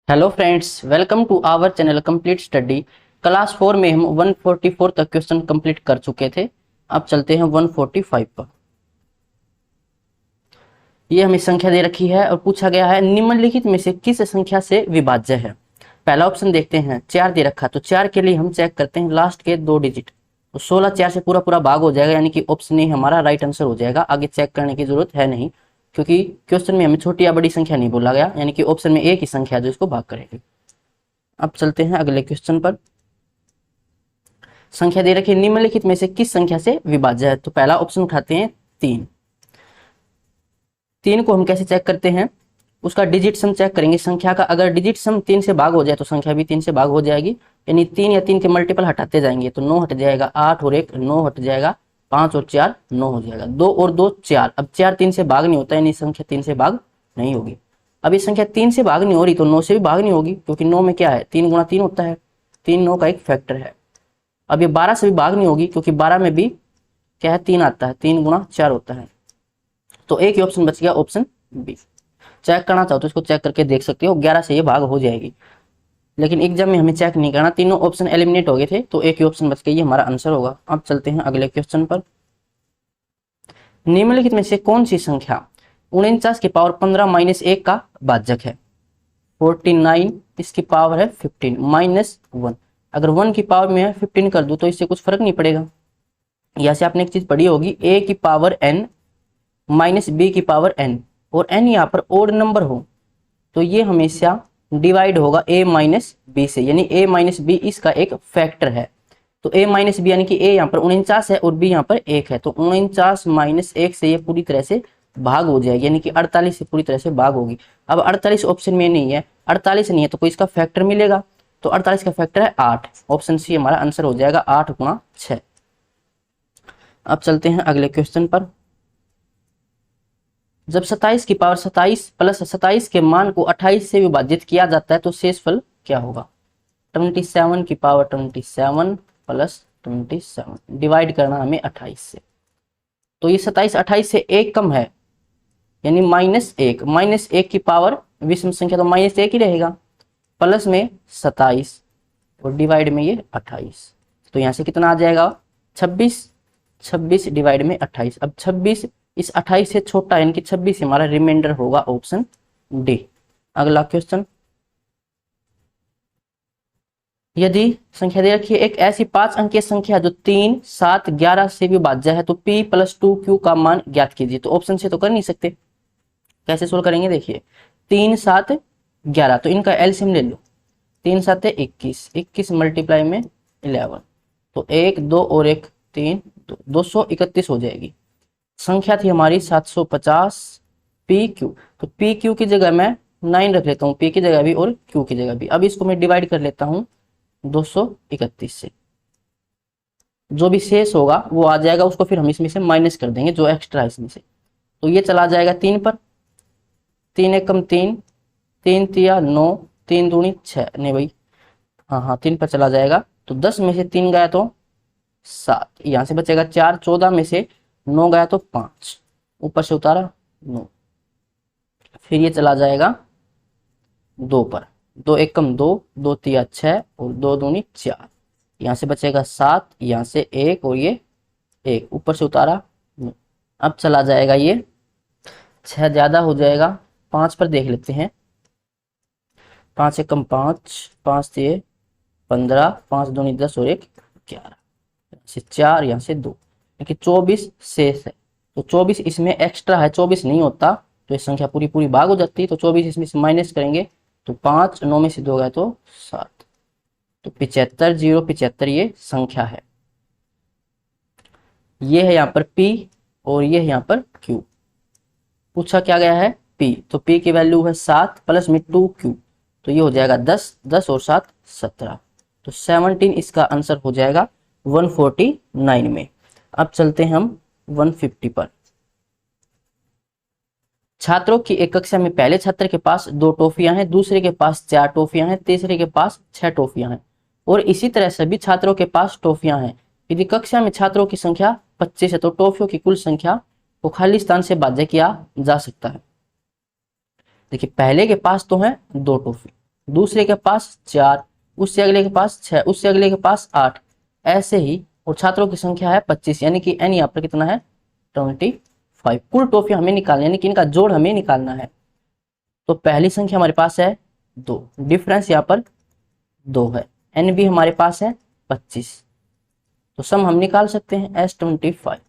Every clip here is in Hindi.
Hello friends, welcome to our channel complete study. Class 4 में हम 144 तक क्वेश्चन कंप्लीट कर चुके थे। अब चलते हैं 145 पर। ये हमें संख्या दे रखी है और पूछा गया है निम्नलिखित में से किस संख्या से विभाज्य है। पहला ऑप्शन देखते हैं, 4 दे रखा, तो 4 के लिए हम चेक करते हैं लास्ट के 2 डिजिट। तो 16 4 से पूरा पूरा भाग हो जाएगा, यानी कि ऑप्शन ए हमारा राइट आंसर हो जाएगा। आगे चेक करने की जरूरत है नहीं, क्योंकि क्वेश्चन में हमें छोटी या बड़ी संख्या नहीं बोला गया, यानी कि ऑप्शन में एक ही संख्या जो इसको भाग करेगी। अब चलते हैं अगले क्वेश्चन पर। संख्या दे रखी है निम्नलिखित में से किस संख्या से विभाज्य है। तो पहला ऑप्शन उठाते हैं 3। 3 को हम कैसे चेक करते हैं, उसका डिजिट सम चेक करेंगे। संख्या का अगर डिजिट सम 3 से भाग हो जाए तो संख्या भी 3 से भाग हो जाएगी, यानी 3 या 3 के मल्टीपल हटाते जाएंगे तो 9 हट जाएगा, 8 और 1 9 हट जाएगा, 5 और 4 9 हो जाएगा, 2 और 2 4। अब 4 3 से भाग नहीं होता, यानी संख्या 3 से भाग नहीं होगी। अब ये संख्या 3 से भाग नहीं हो रही तो 9 से भी भाग नहीं होगी, क्योंकि 9 में क्या है, 3 गुणा 3 होता है, 3 9 का एक फैक्टर है। अब ये 12 से भी भाग नहीं होगी, क्योंकि 12 में भी क्या है, 3 आता है, 3 गुणा 4 होता है। तो एक ही ऑप्शन बच गया, ऑप्शन बी। चेक करना चाहो तो इसको चेक करके देख सकते हो, 11 से ये भाग हो जाएगी, लेकिन एग्जाम में हमें चेक नहीं करना, तीनों ऑप्शन एलिमिनेट हो गए थे तो एक ही ऑप्शन बच गया, ये हमारा आंसर होगा। अब चलते हैं अगले क्वेश्चन पर। निम्नलिखित में से कौन सी संख्या 49 की पावर 15 माइनस 1 का भाजक है। 49 इसकी पावर है 15 माइनस 1। अगर 1 की पावर में 15 कर दूं तो इससे कुछ फर्क नहीं पड़ेगा। यहाँ से आपने एक चीज पढ़ी होगी, a की पावर n माइनस b की पावर n, और n यहाँ पर ओड नंबर हो तो ये हमेशा डिवाइड होगा a माइनस बी से, यानी a माइनस बी इसका एक फैक्टर है। तो a माइनस बी यानी कि a यहाँ पर 49 है और b यहाँ पर 1 है, तो 49 माइनस 1 से ये पूरी तरह से भाग हो जाएगी, यानी कि 48 से पूरी तरह से भाग होगी। अब 48 ऑप्शन में नहीं है, 48 नहीं है तो कोई इसका फैक्टर मिलेगा, तो 48 का फैक्टर है 8। ऑप्शन सी हमारा आंसर हो जाएगा, 8 गुणा 6। अब चलते हैं अगले क्वेश्चन पर। जब 27 की पावर 27 प्लस 27 के मान को 28 से विभाजित किया जाता है तो शेषफल क्या होगा। 27 की पावर 27 प्लस 27 डिवाइड करना हमें 28 से, तो ये 27 28 से 1 कम है, यानी -1। -1 की पावर विषम संख्या तो -1 ही रहेगा, प्लस में 27 और डिवाइड में ये 28, तो यहाँ से कितना आ जाएगा 26। 26 डिवाइड में 28, अब 26 इस 28 से छोटा है, यानी कि 26 हमारा रिमाइंडर होगा, ऑप्शन डी। अगला क्वेश्चन, यदि संख्या दे रखी है एक ऐसी 5 अंकीय संख्या जो 3 7 11 से विभाज्य है तो p प्लस 2q का मान ज्ञात कीजिए। तो ऑप्शन से तो कर नहीं सकते, कैसे सोल्व करेंगे, देखिए 3 7 11, तो इनका एलसीएम ले लो, 3 7 21, 21 मल्टीप्लाई में 11, तो 1 2 और 1 3, 231 हो जाएगी। संख्या थी हमारी 750 पी क्यू, तो पी क्यू की जगह मैं 9 रख लेता हूँ, पी की जगह भी और क्यू की जगह भी। अब इसको मैं डिवाइड कर लेता हूँ 231 से, जो भी शेष होगा वो आ जाएगा, उसको फिर हम इसमें से माइनस कर देंगे जो एक्स्ट्रा है इसमें से, तो ये चला जाएगा 3 पर, 3 एकम 3, 3 तिया 9, 3 दूनी 6, नहीं भाई हाँ 3 पर चला जाएगा, तो 10 में से 3 गया तो 7, यहाँ से बचेगा 4, 14 में से 9 गया तो 5, ऊपर से उतारा 9, फिर ये चला जाएगा 2 पर, 2 एकम 2, 2 तिया 6 और 2 दूनी 4, यहाँ से बचेगा 7, यहाँ से 1 और ये 1, ऊपर से उतारा 9। अब चला जाएगा ये 6 ज्यादा हो जाएगा, 5 पर देख लेते हैं, 5 एकम 5, 5 तिये 15, 5 दूनी 10 और 1 11, से 4, यहाँ से 2, क्योंकि 24 शेष है, तो 24 इसमें एक्स्ट्रा है, 24 नहीं होता तो ये संख्या पूरी पूरी भाग हो जाती है, तो 24 इसमें से माइनस करेंगे तो 5, 9 में से 2 गए तो 7, तो 75 0 75 ये संख्या है। ये है यहाँ पर P और ये है यहाँ पर Q। पूछा क्या गया है P, तो P की वैल्यू है 7 प्लस में 2Q, तो ये हो जाएगा 10, 10 और 7 17, तो 17 इसका आंसर हो जाएगा 149 में। अब चलते हैं हम 150 पर। छात्रों की एक कक्षा में पहले छात्र के पास 2 टॉफियां हैं, दूसरे के पास 4 टॉफियां हैं, तीसरे के पास 6 टॉफियां हैं, और इसी तरह सभी छात्रों के पास टॉफियां हैं। यदि कक्षा में छात्रों की संख्या 25 है तो टॉफियों की कुल संख्या को खाली स्थान से भाज्य किया जा सकता है। देखिए पहले के पास तो है 2 टॉफी, दूसरे के पास 4, उससे अगले के पास 6, उससे अगले के पास 8, ऐसे ही। और छात्रों की संख्या है 25, यानी कि n यहाँ पर कितना है 25। कुल टॉफी हमें निकालना, यानी कि इनका जोड़ हमें निकालना है। तो पहली संख्या हमारे पास है 2, डिफरेंस यहाँ पर 2 है, n भी हमारे पास है 25, तो सम हम निकाल सकते हैं S25।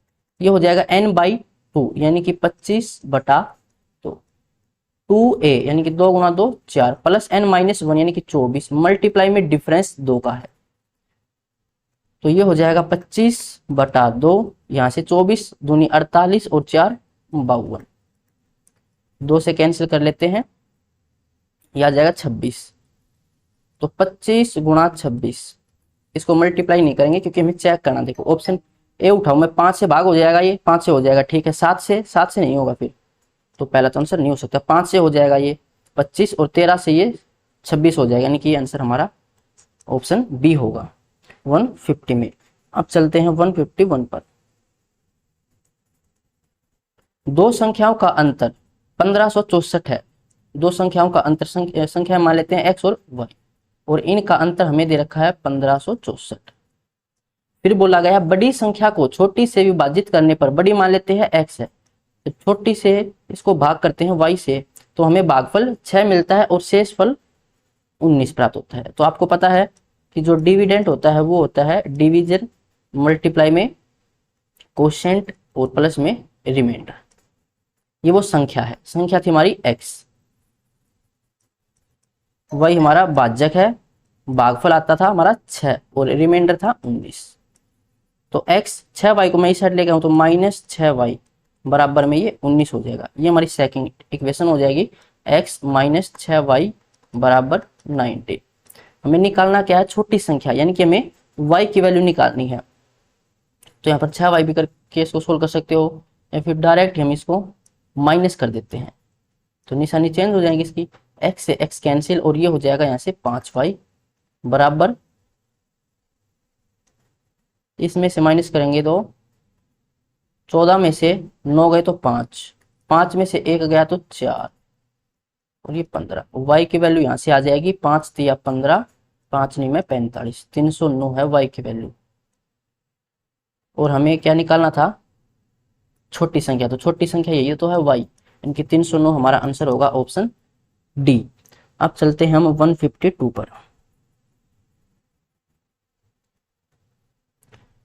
ये हो जाएगा n/2, यानी कि 25 बटा 2a, यानी कि 2 गुणा 2 4, प्लस n-1 यानी कि 24, मल्टीप्लाई में डिफरेंस 2 का है। तो ये हो जाएगा 25 बटा 2, यहाँ से 24 दूनी 48 और 4 52, 2 से कैंसिल कर लेते हैं, यह आ जाएगा 26। तो 25 गुणा 26, इसको मल्टीप्लाई नहीं करेंगे क्योंकि हमें चेक करना। देखो ऑप्शन ए उठाओ मैं, 5 से भाग हो जाएगा, ये 5 से हो जाएगा, ठीक है। 7 से नहीं होगा फिर, तो पहला तो आंसर नहीं हो सकता। 5 से हो जाएगा ये 25 और 13 से ये 26 हो जाएगा, यानी कि ये आंसर हमारा ऑप्शन बी होगा 150 में। अब चलते हैं 151 पर। दो संख्याओं का अंतर 1564 है। दो संख्याओं का अंतर संख्या मान लेते हैं x और y, और इनका अंतर हमें दे रखा है 1564। फिर बोला गया बड़ी संख्या को छोटी से विभाजित करने पर, बड़ी मान लेते हैं x है, तो छोटी से इसको भाग करते हैं y से, तो हमें भागफल 6 मिलता है और शेषफल 19 प्राप्त होता है। तो आपको पता है कि जो डिविडेंड होता है वो होता है डिवीजन मल्टीप्लाई में कोशेंट और प्लस में रिमाइंडर। ये वो संख्या है, संख्या थी हमारी x, y हमारा भाजक है, भागफल आता था हमारा 6 और रिमाइंडर था 19। तो x 6y को मैं इस साइड ले गया हूं, तो -6y बराबर में ये 19 हो जाएगा। ये हमारी सेकंड इक्वेशन हो जाएगी, x - 6y बराबर 90। हमें निकालना क्या है, छोटी संख्या, यानी कि हमें y की वैल्यू निकालनी है। तो यहाँ पर 6y भी करके इसको सोल्व कर सकते हो, या फिर डायरेक्ट हम इसको माइनस कर देते हैं, तो निशानी चेंज हो जाएगी इसकी, x से x कैंसिल, और ये हो जाएगा यहाँ से 5y बराबर, इसमें से माइनस करेंगे तो 14 में से 9 गए तो 5, 5 में से 1 गया तो 4, और ये 15। y की वैल्यू यहाँ से आ जाएगी 5 तिया 15, 5 नहीं में 45, 309 है y की वैल्यू। और हमें क्या निकालना था, छोटी संख्या, तो छोटी संख्या यही तो है y, इनकी 309 हमारा आंसर होगा ऑप्शन डी। अब चलते हैं हम 152 पर।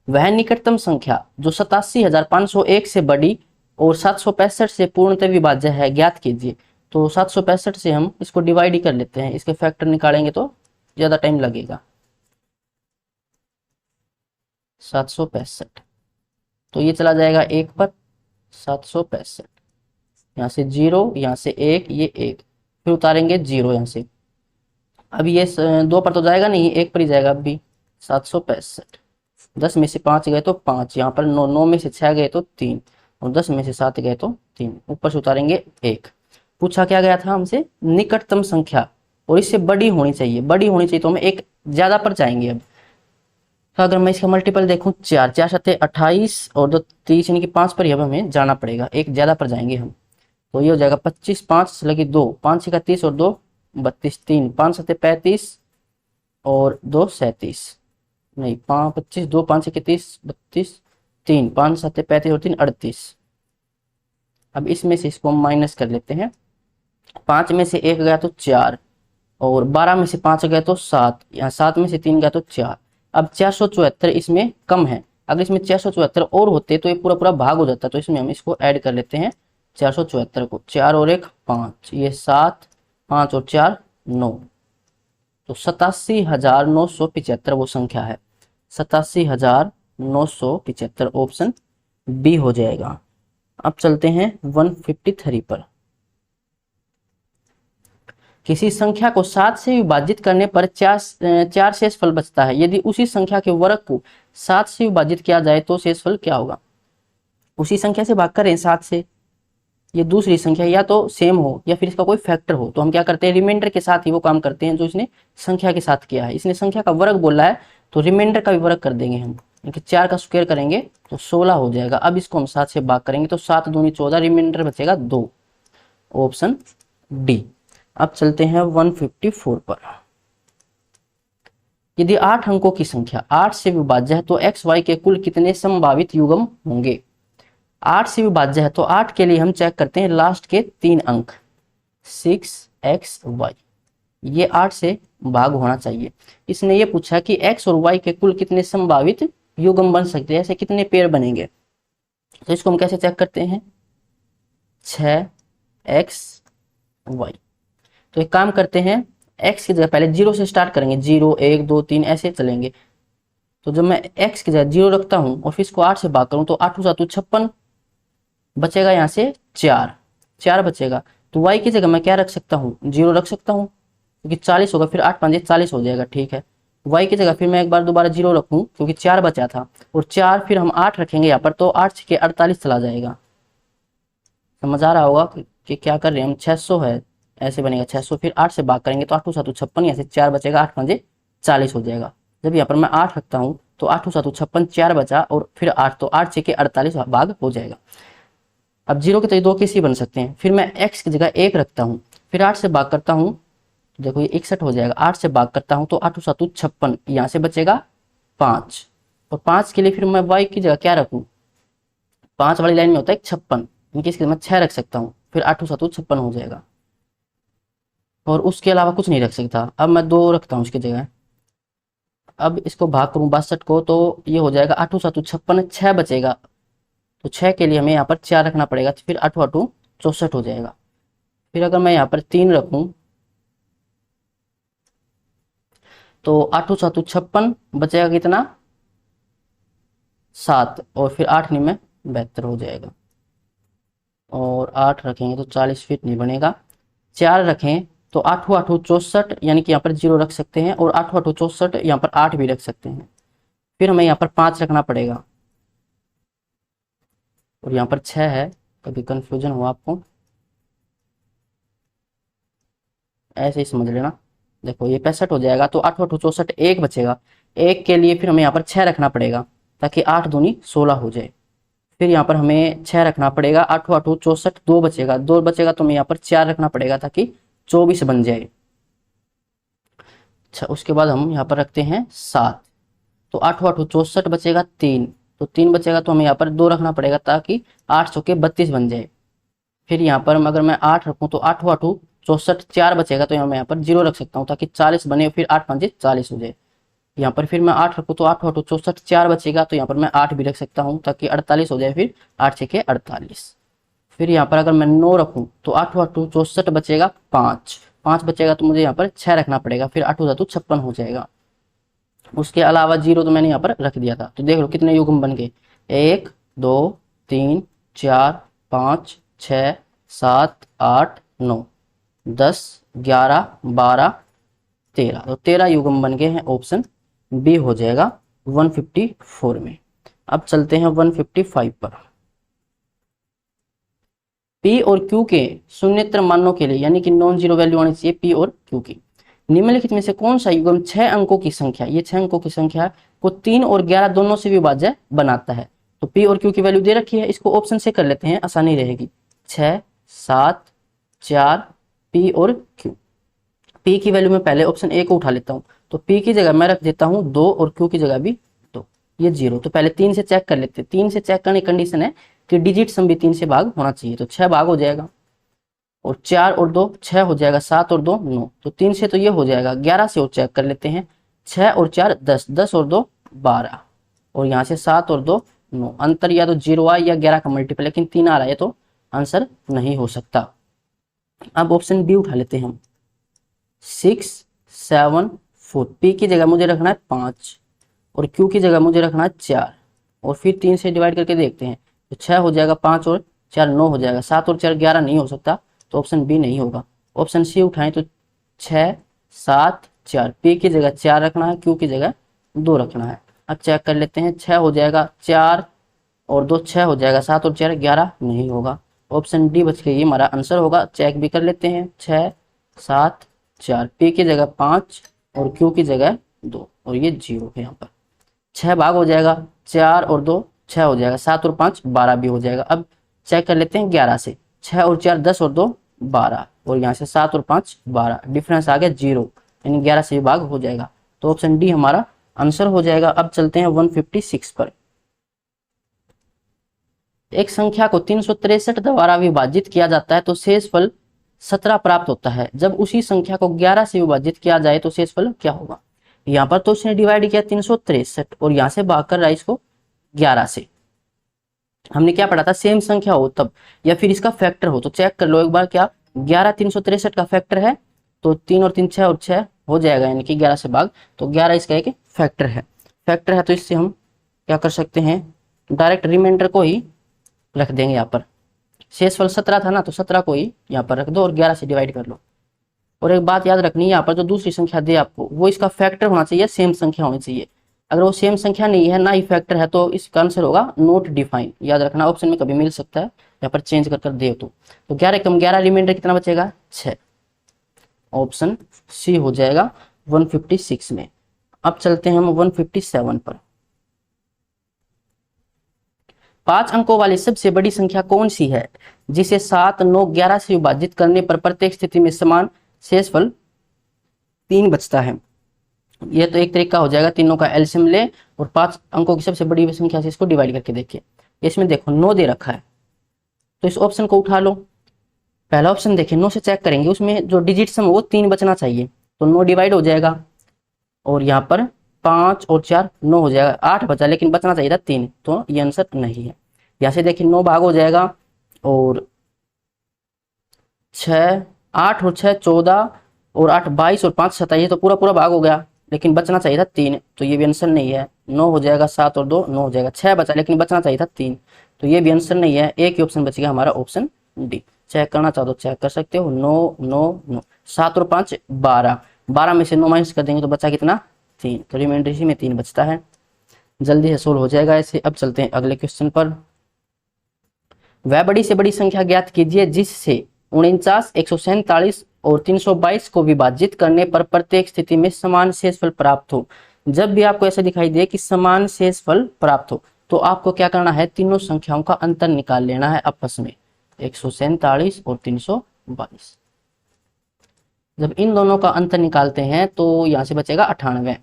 वह निकटतम संख्या जो 87,501 से बड़ी और 765 से पूर्णतः विभाज्य है, ज्ञात कीजिए। तो 765 से हम इसको डिवाइड ही कर लेते हैं, इसके फैक्टर निकालेंगे तो ज्यादा टाइम लगेगा। 765, तो ये चला जाएगा 1 पर, 765, यहाँ से 0, यहाँ से 1, ये 1, फिर उतारेंगे 0 यहाँ से। अब ये 2 पर तो जाएगा नहीं, 1 पर ही जाएगा। अब भी 765, 10 में से 5 गए तो 5, यहाँ पर 9, 9 में से 6 गए तो 3, और 10 में से 7 गए तो 3, ऊपर से उतारेंगे 1। पूछा क्या गया था हमसे, निकटतम संख्या, और इससे बड़ी होनी चाहिए, बड़ी होनी चाहिए, तो हम एक ज्यादा पर जाएंगे। अब तो अगर मैं इसका मल्टीपल देखूं, 4 4 7 28 और 2 30, यानी कि 5 पर ही अब हमें जाना पड़ेगा, एक ज्यादा पर जाएंगे हम। तो ये हो जाएगा 25, 5 लगी 2, 5 6 30 और 2 32, 3 5 7 35 और 2 37, नहीं 5 25, 2 5 6 30 32, 3 5 7 35 और 3 38। अब इसमें से इसको हम माइनस कर लेते हैं, 5 में से 1 गया तो 4, और 12 में से 5 गए तो 7, यहाँ 7 में से 3 गया तो 4। अब 474 इसमें कम है, अगर इसमें 474 और होते तो ये पूरा पूरा भाग हो जाता, तो इसमें हम इसको ऐड कर लेते हैं 474 को, 4 और 1 5, ये 7, 5 और 4 9, तो 87,975 वो संख्या है, 87,975 ऑप्शन बी हो जाएगा। अब चलते हैं 153 पर। किसी संख्या को 7 से विभाजित करने पर 4 शेषफल बचता है, यदि उसी संख्या के वर्ग को 7 से विभाजित किया जाए तो शेषफल क्या होगा। उसी संख्या से भाग करें 7 से, ये दूसरी संख्या या तो सेम हो या फिर इसका कोई फैक्टर हो, तो हम क्या करते हैं, रिमाइंडर के साथ ही वो काम करते हैं जो इसने संख्या के साथ किया है। इसने संख्या का वर्ग बोला है तो रिमाइंडर का भी वर्ग कर देंगे हम, 4 का स्क्वायर करेंगे तो 16 हो जाएगा। अब इसको हम 7 से भाग करेंगे तो 7 दूनी 14, रिमाइंडर बचेगा 2, ऑप्शन डी। अब चलते हैं 154 पर। यदि 8 अंकों की संख्या 8 से विभाज्य है तो एक्स वाई के कुल कितने संभावित युग्म होंगे। 8 से विभाज्य है तो 8 के लिए हम चेक करते हैं लास्ट के 3 अंक 6xy, ये 8 से भाग होना चाहिए। इसने ये पूछा कि x और y के कुल कितने संभावित युग्म बन सकते हैं, ऐसे कितने पेयर बनेंगे। तो इसको हम कैसे चेक करते हैं, 6xy। तो एक काम करते हैं, x की जगह पहले 0 से स्टार्ट करेंगे, 0 1 2 3 ऐसे चलेंगे। तो जब मैं x की जगह 0 रखता हूं और फिर इसको 8 से भाग करूं तो 8 7 56 बचेगा, यहाँ से 4 बचेगा। तो y की जगह मैं क्या रख सकता हूँ, 0 रख सकता हूँ क्योंकि 40 होगा, फिर 8 5 40 हो जाएगा, ठीक है। y की जगह फिर मैं एक बार दोबारा 0 रखूँ क्योंकि 4 बचा था, और 4 फिर हम 8 रखेंगे यहाँ पर, तो 8 6 48 चला जाएगा। समझ आ रहा होगा कि क्या कर रहे हैं हम, 600 है, ऐसे बनेगा 600, फिर 8 से भाग करेंगे तो 8 7 56, यहाँ से 4 बचेगा, 8 5 40 हो जाएगा। जब यहाँ पर मैं 8 रखता हूँ तो 8 7 56, 4 बचा और फिर 8, तो 8 6 48 भाग हो जाएगा। अब 0 के तो 2 केस ही बन सकते हैं। फिर मैं x की जगह 1 रखता हूँ, फिर 8 से भाग करता हूँ, देखो ये 61 हो जाएगा। 8 से भाग करता हूँ तो 8 7 56, यहाँ से बचेगा 5, और 5 के लिए फिर मैं y की जगह क्या रखूँ, 5 वाली लाइन में होता है 56, इनकी इसके मैं 6 रख सकता हूँ, फिर 8 7 56 हो जाएगा, और उसके अलावा कुछ नहीं रख सकता। अब मैं 2 रखता हूँ उसकी जगह, अब इसको भाग करूँ 62 को तो ये हो जाएगा 8 7 56, 6 बचेगा, तो 6 के लिए हमें यहाँ पर 4 रखना पड़ेगा, तो फिर 8 8 64 हो जाएगा। फिर अगर मैं यहाँ पर 3 रखूँ तो 8 7 56 बचेगा कितना, 7, और फिर 8 नहीं में 72 हो जाएगा, और 8 रखेंगे तो 40 फीट नहीं बनेगा। 4 रखें तो 8 8 64, यानी कि यहाँ पर 0 रख सकते हैं, और 8 8 64 यहाँ पर 8 भी रख सकते हैं। फिर हमें यहाँ पर 5 रखना पड़ेगा, और यहाँ पर 6 है, कभी कंफ्यूजन हो आपको ऐसे ही समझ लेना। देखो ये 65 हो जाएगा, तो 8 8 64, 1 बचेगा, 1 के लिए फिर हमें यहाँ पर 6 रखना पड़ेगा ताकि 8 दूनी 16 हो जाए। फिर यहाँ पर हमें 6 रखना पड़ेगा, 8 8 64, 2 बचेगा, 2 बचेगा तो हमें यहाँ पर 4 रखना पड़ेगा ताकि 24 बन जाए। अच्छा, उसके बाद हम यहाँ पर रखते हैं 7, तो 8 8 64 बचेगा 3, तो 3 बचेगा तो हमें यहाँ पर 2 रखना पड़ेगा ताकि 8 के 32 बन जाए। फिर यहाँ पर अगर मैं 8 रखूँ तो 8 8 64, 4 बचेगा तो मैं यहाँ पर 0 रख सकता हूँ ताकि 40 बने, फिर 8 5 40 हो जाए। यहाँ पर फिर मैं 8 रखूँ तो 8 8 64, 4 बचेगा तो यहाँ पर मैं 8 भी रख सकता हूँ ताकि 48 हो जाए, फिर 8 6 48। फिर यहाँ पर अगर मैं 9 रखूँ तो 8 8 64 बचेगा 5 बचेगा तो मुझे यहाँ पर 6 रखना पड़ेगा, फिर 8 7 56 हो जाएगा। उसके अलावा 0 तो मैंने यहाँ पर रख दिया था। तो देख लो कितने युग्म बन गए, 1 2 3 4 5 6 7 8 9 10 11 12 13, तो 13 युग्म बन गए हैं। ऑप्शन बी हो जाएगा 154 में। अब चलते हैं 155 पर। P और Q के शून्येतर मानों के लिए, यानी कि नॉन जीरो वैल्यू आनी चाहिए P और Q की, निम्नलिखित में से कौन सा युग्म 6 अंकों की संख्या, ये 6 अंकों की संख्या को 3 और 11 दोनों से विभाज्य बनाता है। तो P और Q की वैल्यू दे रखी है, इसको ऑप्शन से कर लेते हैं, आसानी रहेगी। 6 7 4 P और Q। P की वैल्यू में पहले ऑप्शन ए को उठा लेता हूँ, तो P की जगह मैं रख देता हूँ 2 और Q की जगह भी 2, ये 0। तो पहले 3 से चेक कर लेते हैं। 3 से चेक करने की कंडीशन है कि डिजिट सम भी 3 से भाग होना चाहिए, तो 6 भाग हो जाएगा, और 4 और 2 6 हो जाएगा, 7 और 2 9, तो 3 से तो ये हो जाएगा। 11 से और चेक कर लेते हैं, 6 और 4 10, 10 और 2 12, और यहाँ से 7 और 2 9। अंतर या तो 0 आए या 11 का मल्टीपल, लेकिन 3 आ रहा है तो आंसर नहीं हो सकता। अब ऑप्शन बी उठा लेते हैं हम, 6 7 4। P की जगह मुझे रखना है 5 और Q की जगह मुझे रखना है 4, और फिर 3 से डिवाइड करके देखते हैं, तो 6 हो जाएगा, 5 और 4 9 हो जाएगा, 7 और 4 11 नहीं हो सकता, तो ऑप्शन बी नहीं होगा। ऑप्शन सी उठाएं तो 6 7 4, P की जगह 4 रखना है, Q की जगह 2 रखना है। अब चेक कर लेते हैं, 6 हो जाएगा, 4 और 2 6 हो जाएगा, 7 और 4 11 नहीं होगा। ऑप्शन डी बच के ये हमारा आंसर होगा। चेक भी कर लेते हैं, 6 7 4, P की जगह 5 और Q की जगह 2, और ये 0 है। यहाँ पर 6 भाग हो जाएगा, 4 और 2 6 हो जाएगा, 7 और 5 12 भी हो जाएगा। अब चेक कर लेते हैं 11 से, 6 और 4 10 और 2 12, और यहाँ से 7 और 5 12, डिफरेंस आ गया 0, यानी 11 से भाग हो जाएगा। तो ऑप्शन डी हमारा आंसर हो जाएगा। अब चलते हैं 156 पर। एक संख्या को 363 द्वारा विभाजित किया जाता है तो शेषफल 17 प्राप्त होता है। जब उसी संख्या को 11 से विभाजित किया जाए तो शेषफल क्या होगा? यहाँ पर तो उसने डिवाइड किया 363 और यहाँ से भाग कर रहा है इसको 11 से। हमने क्या पढ़ा था? सेम संख्या हो तब, या फिर इसका फैक्टर हो। तो चेक कर लो एक बार, क्या 11 363 का फैक्टर है? तो 3 और 3 6 और 6 हो जाएगा, यानी कि 11 से भाग, तो 11 इसका एक फैक्टर है। फैक्टर है तो इससे हम क्या कर सकते हैं, डायरेक्ट रिमाइंडर को ही रख देंगे यहाँ पर। शेषफल 17 था ना, तो 17 को ही यहाँ पर रख दो और 11 से डिवाइड कर लो। और एक बात याद रखनी है, यहाँ पर जो दूसरी संख्या दे आपको वो इसका फैक्टर होना चाहिए, सेम संख्या होनी चाहिए। अगर वो सेम संख्या नहीं है, ना ही फैक्टर है, तो इसका आंसर होगा नॉट डिफाइन। याद रखना, ऑप्शन में कभी मिल सकता है, यहाँ पर चेंज कर कर दे तो 11 कम 11 रिमाइंडर कितना बचेगा? 6। ऑप्शन सी हो जाएगा 156 में। अब चलते हैं हम 157 पर। 5 अंकों वाली सबसे बड़ी संख्या कौन सी है जिसे 7 9 11 से विभाजित करने पर प्रत्येक स्थिति में समान शेषफल 3 बचता है? ये तो एक तरीका हो जाएगा, तीनों का एलसीएम ले और 5 अंकों की सबसे बड़ी संख्या से इसको डिवाइड करके देखिए। इसमें देखो 9 दे रखा है, तो इस ऑप्शन को उठा लो। पहला ऑप्शन देखिए, 9 से चेक करेंगे, उसमें जो डिजिट सम वो 3 बचना चाहिए, तो 9 डिवाइड हो जाएगा और यहाँ पर 5 और 4 9 हो जाएगा, 8 बचा, लेकिन बचना चाहिए था 3, तो ये आंसर नहीं है। यहाँ से देखिए 9 भाग हो जाएगा और 6 8 और 6 14 और 8 22 और 5 27, तो पूरा पूरा भाग हो गया, लेकिन बचना चाहिए था 3, तो ये भी आंसर नहीं है। 9 हो जाएगा, 7 और 2 9 हो जाएगा, 6 बचा, लेकिन बचना चाहिए था 3, तो ये भी आंसर नहीं है। एक ही ऑप्शन बचेगा हमारा, ऑप्शन डी। चेक करना चाहो तो चेक कर सकते हो। 9 9 9, 7 और 5 12, 12 में से 9 माइनस कर देंगे तो बचा कितना? 3, तो रिमाइंडर इसी में 3 बचता है। जल्दी से सोल्व हो जाएगा ऐसे। अब चलते हैं अगले क्वेश्चन पर। वह बड़ी से बड़ी संख्या ज्ञात कीजिए जिससे 49 147 और 322 को विभाजित करने पर प्रत्येक स्थिति में समान शेषफल प्राप्त हो। जब भी आपको ऐसा दिखाई दे कि समान शेषफल प्राप्त हो, तो आपको क्या करना है, तीनों संख्याओं का अंतर निकाल लेना है आपस में, 147 और 322। जब इन दोनों का अंतर निकालते हैं तो यहाँ से बचेगा 98।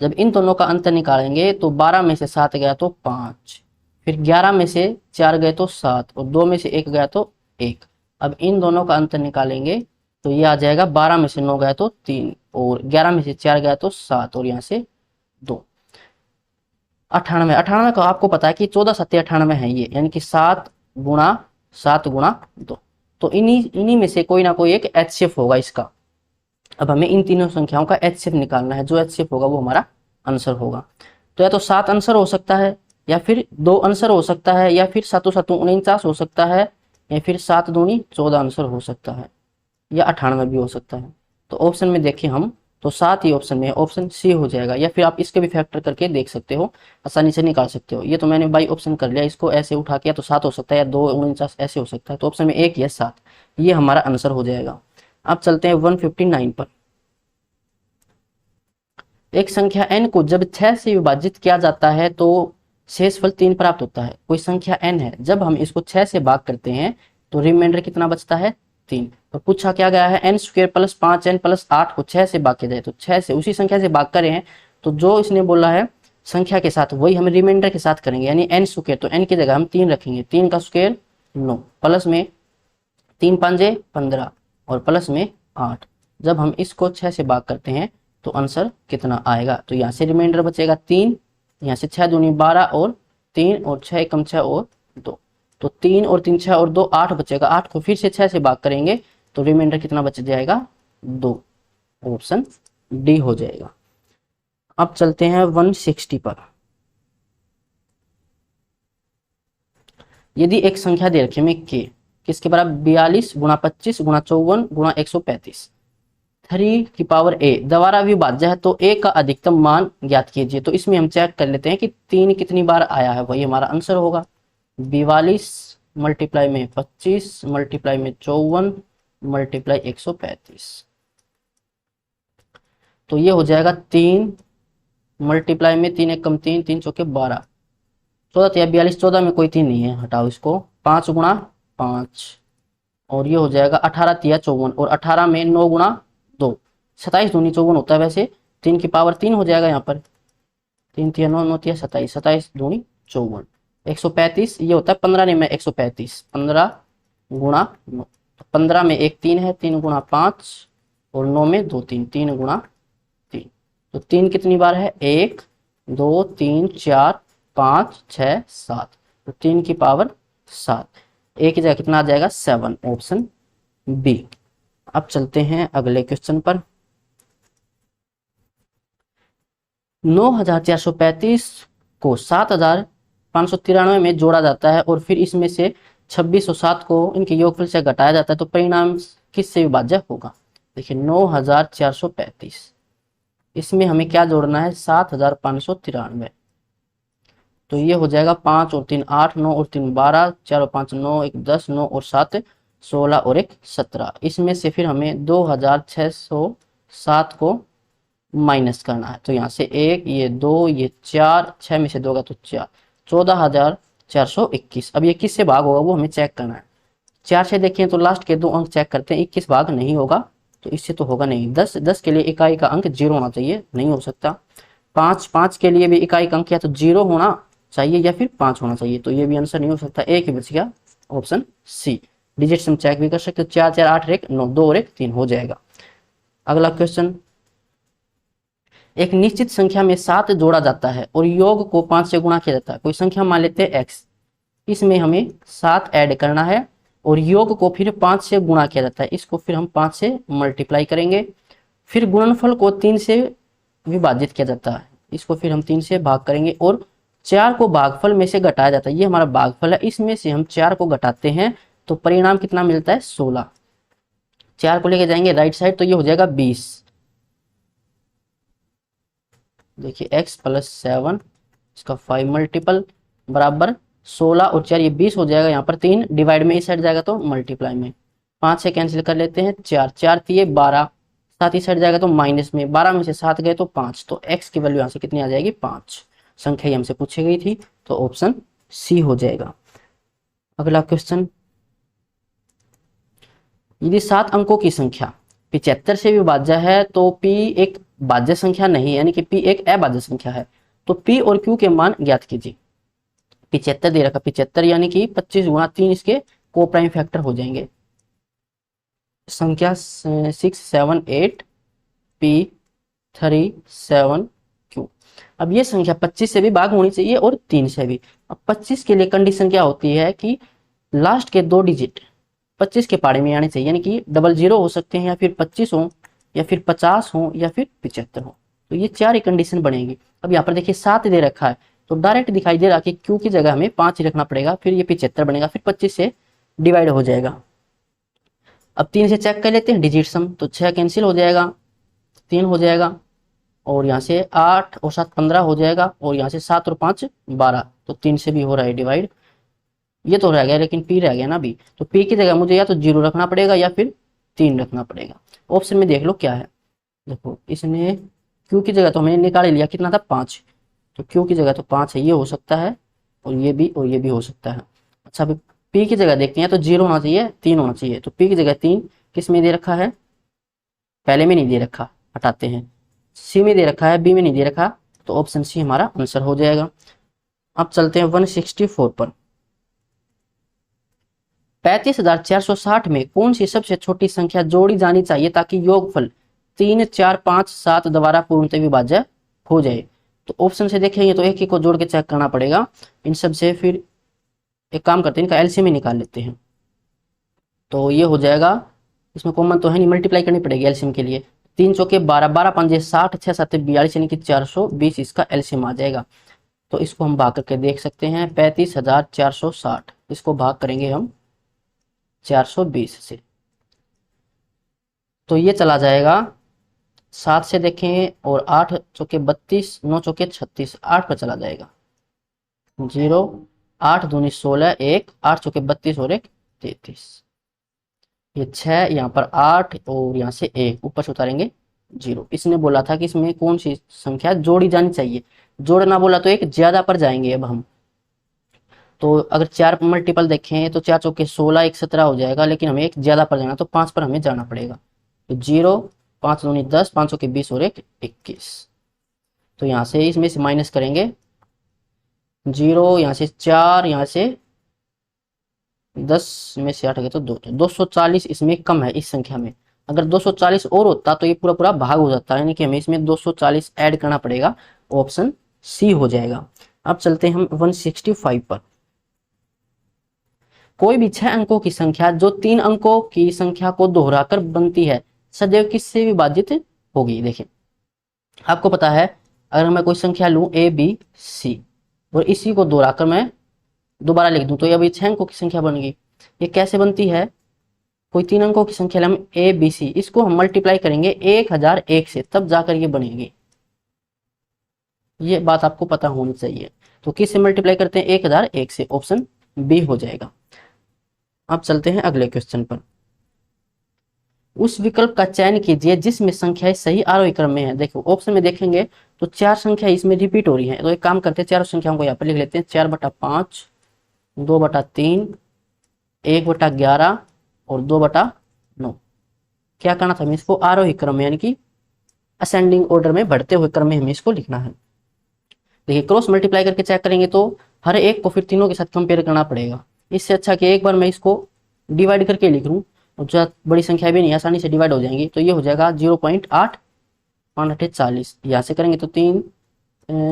जब इन दोनों का अंतर निकालेंगे तो 12 में से 7 गया तो 5, फिर 11 में से 4 गए तो 7 और 2 में से 1 गया तो 1। अब इन दोनों का अंतर निकालेंगे तो ये आ जाएगा, 12 में से 9 गया तो 3 और 11 में से 4 गया तो 7 और यहाँ से 2। 98, 98 का आपको पता है कि 14 7 98 है ये, यानी कि 7 गुणा 7 गुणा 2। तो इन्हीं में से कोई ना कोई एक एचसीएफ होगा इसका। अब हमें इन तीनों संख्याओं का एचसीएफ निकालना है, जो एचसीएफ होगा वो हमारा आंसर होगा। तो या तो 7 आंसर हो सकता है, या फिर 2 आंसर हो सकता है, या फिर 7 7 49 हो सकता है, या फिर 7 दूनी 14 आंसर हो सकता है, या 98 भी हो सकता है। तो ऑप्शन में देखें हम तो 7 ही ऑप्शन में है, ऑप्शन सी हो जाएगा। या फिर आप इसके भी फैक्टर करके देख सकते हो, आसानी से निकाल सकते हो। ये तो मैंने बाई ऑप्शन कर लिया, इसको ऐसे उठा के, या तो 7 हो सकता है या 2 49 ऐसे हो सकता है। तो ऑप्शन में एक या 7, ये हमारा आंसर हो जाएगा। अब चलते हैं 159 पर। एक संख्या n को जब 6 से विभाजित किया जाता है तो शेषफल 3 प्राप्त होता है। कोई संख्या n है, जब हम इसको 6 से भाग करते हैं तो रिमाइंडर कितना बचता है? 3। और पूछा क्या गया है, n² प्लस 5n प्लस 8 को 6 से भाग किया जाए, तो 6 से उसी संख्या से भाग करें हैं, तो जो इसने बोला है संख्या के साथ वही हम रिमाइंडर के साथ करेंगे, यानी n², तो n की जगह हम 3 रखेंगे, 3 का स्क्वायर 9 प्लस में 3 5 15 और प्लस में 8। जब हम इसको 6 से भाग करते हैं तो आंसर कितना आएगा? तो यहाँ से रिमाइंडर बचेगा 3, यहाँ से 6 दूनी 12 और 3 और 6 कम 6 और 2, तो 3 और 3 6 और 2 8 बचेगा। 8 को फिर से 6 से भाग करेंगे तो रिमाइंडर कितना बच जाएगा? 2। ऑप्शन डी हो जाएगा। अब चलते हैं 160 पर। यदि एक संख्या दे रखी है के, किसके बराबर 42 गुणा 25 गुणा 54 गुणा 135 3 की पावर a द्वारा विभाज्य है, तो a का अधिकतम मान ज्ञात कीजिए। तो इसमें हम चेक कर लेते हैं कि 3 कितनी बार आया है, वही हमारा आंसर होगा। 42 मल्टीप्लाई में 25 मल्टीप्लाई में 54 मल्टीप्लाई 135, तो ये हो जाएगा 3 मल्टीप्लाई में 3 1 कम 3 3 चौके 12 14 या 42, 14 में कोई 3 नहीं है, हटाओ इसको। 5 गुणा 5 और ये हो जाएगा 18 तिया 54, और 18 में 9 गुणा 2, 27 दूनी 54 होता है वैसे, 3 की पावर 3 हो जाएगा यहाँ पर, 3 तिया 9, 9 तिया 27, 27 दूनी 54, 135 ये होता है 15 में 135, 15 गुणा 9, 15 में एक 3 है, 3 गुणा 5, और 9 में 2 3, 3 गुणा 3, तो 3 कितनी बार है, 1 2 3 4 5 6 7, तो 3 की पावर 7, एक की जगह कितना आ जाएगा 7, ऑप्शन बी। अब चलते हैं अगले क्वेश्चन पर। 9435 को 7593 में जोड़ा जाता है और फिर इसमें से 2607 को इनके योगफल से घटाया जाता है, तो परिणाम किससे विभाज्य होगा। देखिए 9435, इसमें हमें क्या जोड़ना है 7593, तो ये हो जाएगा 5 और 3 8, 9 और 3 12, 4 और 5 9, 1 10, 9 और 7 16 और 1 17, इसमें से फिर हमें 2607 को माइनस करना है, तो यहाँ से 1 ये 2 ये 4, 6 में से 2 का तो 4, 14421। अब ये किससे भाग होगा वो हमें चेक करना है। 4 से देखें तो लास्ट के 2 अंक चेक करते हैं, 21 भाग नहीं होगा, तो इससे तो होगा नहीं। 10 के लिए इकाई का अंक 0 होना चाहिए, नहीं हो सकता। 5 के लिए भी इकाई का अंक या तो 0 होना चाहिए या फिर 5 होना चाहिए, तो ये भी आंसर नहीं हो सकता, एक ही बच गया, ऑप्शन सी। डिजिट्स हम चेक भी कर सकते हो, 4 4 8 1 9, 2 और 1 3 हो जाएगा। अगला क्वेश्चन, एक निश्चित संख्या में 7 जोड़ा जाता है और योग को 5 से गुणा किया जाता है। कोई संख्या मान लेते हैं x, इसमें हमें 7 ऐड करना है और योग को फिर 5 से गुणा किया जाता है, इसको फिर हम 5 से मल्टीप्लाई करेंगे, फिर गुणनफल को 3 से विभाजित किया जाता है, इसको फिर हम 3 से भाग करेंगे, और 4 को भागफल में से घटाया जाता है, ये हमारा भागफल है, इसमें से हम 4 को घटाते हैं तो परिणाम कितना मिलता है 16। 4 को लेके जाएंगे राइट साइड तो ये हो जाएगा 20। देखिए x प्लस 7 इसका 5 मल्टीपल बराबर 16 और 4 ये 20 हो जाएगा, यहाँ पर 3 डिवाइड में इस साइड जाएगा तो मल्टीप्लाई में, 5 से कैंसिल कर लेते हैं, 4 4 दिए 12, 7 इस साइड जाएगा तो माइनस में, 12 में से 7 गए तो 5, तो x की वैल्यू यहाँ से कितनी आ जाएगी 5। संख्या ही हमसे पूछी गई थी तो ऑप्शन सी हो जाएगा। अगला क्वेश्चन, यदि 7 अंकों की संख्या 75 से विभाज्य है तो p एक भाज्य संख्या नहीं, यानी कि p एक अभाज्य संख्या है, तो p और q के मान ज्ञात कीजिए। 75 दे रखा, 75 यानी कि 25 गुणा 3 इसके को प्राइम फैक्टर हो जाएंगे। संख्या 6 7 8 p 3 7 q। अब ये संख्या 25 से भी भाग होनी चाहिए और 3 से भी। अब 25 के लिए कंडीशन क्या होती है कि लास्ट के 2 डिजिट 25 के पाड़े में आने चाहिए, यानी कि 00 हो सकते हैं या फिर 25 हो या फिर 50 हो या फिर 75 हो, तो ये 4 ही कंडीशन बनेगी। अब यहाँ पर देखिए 7 दे रखा है तो डायरेक्ट दिखाई दे रहा कि क्यू की जगह हमें 5 ही रखना पड़ेगा, फिर ये 75 बनेगा, फिर 25 से डिवाइड हो जाएगा। अब 3 से चेक कर लेते हैं डिजिट सम, तो 6 कैंसिल हो जाएगा, 3 हो जाएगा, और यहाँ से 8 और 7 15 हो जाएगा, और यहाँ से 7 और 5 12, तो 3 से भी हो रहा है डिवाइड, ये तो रह गया लेकिन p रह गया ना अभी, तो p की जगह मुझे या तो 0 रखना पड़ेगा या फिर 3 रखना पड़ेगा। ऑप्शन में देख लो क्या है, देखो इसमें q की जगह तो हमने निकाल लिया, कितना था 5, तो q की जगह तो 5 है, ये हो सकता है और ये भी हो सकता है। अच्छा अभी p की जगह देखते हैं, तो 0 होना चाहिए 3 होना चाहिए, तो p की जगह 3 किस में दे रखा है, पहले में नहीं दे रखा, हटाते हैं, c में दे रखा है, b में नहीं दे रखा, तो ऑप्शन सी हमारा आंसर हो जाएगा। अब चलते हैं 164 पर। 35460 में कौन सी सबसे छोटी संख्या जोड़ी जानी चाहिए ताकि योगफल 3 4 5 7 दोबारा पूर्णतः विभाज्य हो जाए। तो ऑप्शन से देखेंगे तो एक ही को जोड़ के चेक करना पड़ेगा इन सब से, फिर एक काम करते हैं इनका एलसीएम ही निकाल लेते हैं, तो ये हो जाएगा, इसमें कॉमन तो है नहीं, मल्टीप्लाई करनी पड़ेगी एलसीएम के लिए, 3 चौके 12, 12 पंजे 60, 6 7 42, यानी कि 420 इसका एलसीएम आ जाएगा। तो इसको हम भाग करके देख सकते हैं, 35460 इसको भाग करेंगे हम 420 से, तो ये चला जाएगा 7 से देखें, और 8 चौके 32, 9 चौके 36, 8 पर चला जाएगा, 0 8 दूनी 16, 1 8 चौके 32 और 1 33, ये 6 यहाँ पर 8 और यहाँ से 1 ऊपर से उतारेंगे 0। इसने बोला था कि इसमें कौन सी संख्या जोड़ी जानी चाहिए, जोड़ना बोला तो एक ज्यादा पर जाएंगे अब हम, तो अगर 4 मल्टीपल देखें तो 4 चौके 16, 1 17 हो जाएगा, लेकिन हमें एक ज़्यादा पर जाना तो 5 पर हमें जाना पड़ेगा। तो 0, 5 दूनी 10, 5 चौके 20 और 1 21। तो यहाँ से इसमें से माइनस करेंगे 0, यहाँ से 4, यहाँ से 10 में से 8 गए तो 2, तो 240 इसमें कम है इस संख्या में। अगर 240 और होता तो ये पूरा पूरा भाग हो जाता है, यानी कि हमें इसमें 240 ऐड करना पड़ेगा। ऑप्शन सी हो जाएगा। अब चलते हैं हम 165 पर। कोई भी 6 अंकों की संख्या जो 3 अंकों की संख्या को दोहराकर बनती है सदैव किससे विभाजित होगी। देखिए आपको पता है, अगर मैं कोई संख्या लूं ए बी सी और इसी को दोहराकर मैं दोबारा लिख दूं तो ये अभी 6 अंकों की संख्या बन गई। ये कैसे बनती है? कोई 3 अंकों की संख्या हम ए बी सी, इसको हम मल्टीप्लाई करेंगे 1001 से, तब जाकर ये बनेगी। ये बात आपको पता होनी चाहिए। तो किससे मल्टीप्लाई करते हैं? 1001 से। ऑप्शन बी हो जाएगा। अब चलते हैं अगले क्वेश्चन पर। उस विकल्प का चयन कीजिए जिसमें संख्याएं सही आरोही क्रम में है। देखो ऑप्शन में देखेंगे तो 4 संख्या इसमें रिपीट हो रही है, तो एक काम करते हैं चारों संख्याओं को यहाँ पर लिख लेते हैं। 4/5, 2/3, 1/11 और 2/9। क्या करना था हमें? इसको आरोही क्रम में यानी कि असेंडिंग ऑर्डर में बढ़ते हुए क्रम में हमें इसको लिखना है। देखिए क्रॉस मल्टीप्लाई करके चेक करेंगे तो हर एक को फिर तीनों के साथ कंपेयर करना पड़ेगा। इससे अच्छा कि एक बार मैं इसको डिवाइड करके लिख लूँ, और जो बड़ी संख्या भी नहीं आसानी से डिवाइड हो जाएंगी। तो ये हो जाएगा 0.8, 5/40। यहाँ से करेंगे तो 3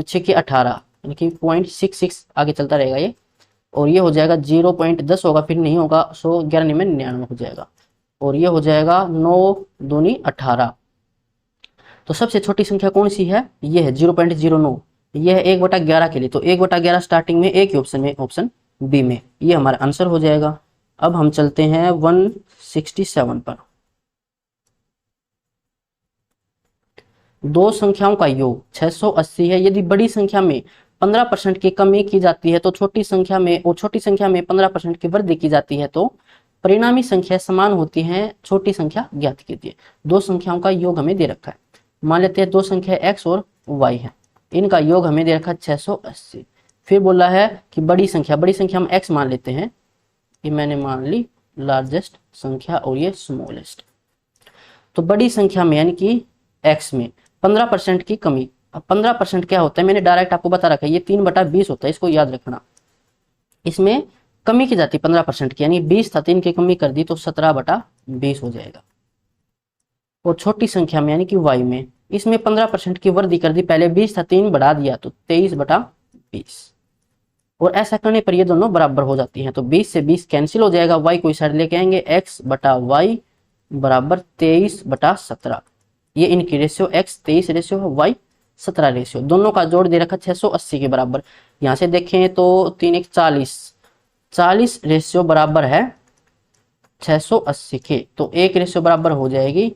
6 के 18 यानी कि 0.66 आगे चलता रहेगा ये। और ये हो जाएगा 0.10 होगा, फिर नहीं होगा 100, 11 में 99 हो जाएगा। और ये हो जाएगा 9 दूनी 18। तो सबसे छोटी संख्या कौन सी है? ये है 0.09। यह है 1/11 के लिए, तो 1/11 स्टार्टिंग में एक ही ऑप्शन में, ऑप्शन बी में। ये हमारा आंसर हो जाएगा। अब हम चलते हैं 167 पर। दो संख्याओं का योग 680 है। यदि बड़ी संख्या में 15% की कमी की जाती है तो छोटी संख्या में, और छोटी संख्या में 15% की वृद्धि की जाती है तो परिणामी संख्या समान होती है। छोटी संख्या ज्ञात कीजिए। दो संख्याओं का योग हमें दे रखा है। मान लेते हैं दो संख्या x और y है, इनका योग हमें दे रखा है 680। फिर बोला है कि बड़ी संख्या हम x मान लेते हैं, ये मैंने मान ली लार्जेस्ट संख्या और ये स्मॉलेस्ट। तो बड़ी संख्या में यानी कि x में 15% की कमी। अब 15% क्या होता है? मैंने डायरेक्ट आपको बता रखा है, ये 3/20 होता है, इसको याद रखना। इसमें कमी की जाती 15% की, यानी 20 था 3 की कमी कर दी तो 17/20 हो जाएगा। और छोटी संख्या में यानी कि y में, इसमें 15% की वृद्धि कर दी, पहले 20 था 3 बढ़ा दिया तो 23/20। और ऐसा करने पर ये दोनों बराबर हो जाती हैं। तो 20 से 20 कैंसिल हो जाएगा, y को इस साइड लेके आएंगे, x/y बराबर 23/17। ये इनकी रेशियो x 23 रेशियो है, y 17 रेशियो। दोनों का जोड़ दे रखा 680 के बराबर। यहाँ से देखें तो 3 1 40 रेशियो बराबर है 680 के, तो एक रेशियो बराबर हो जाएगी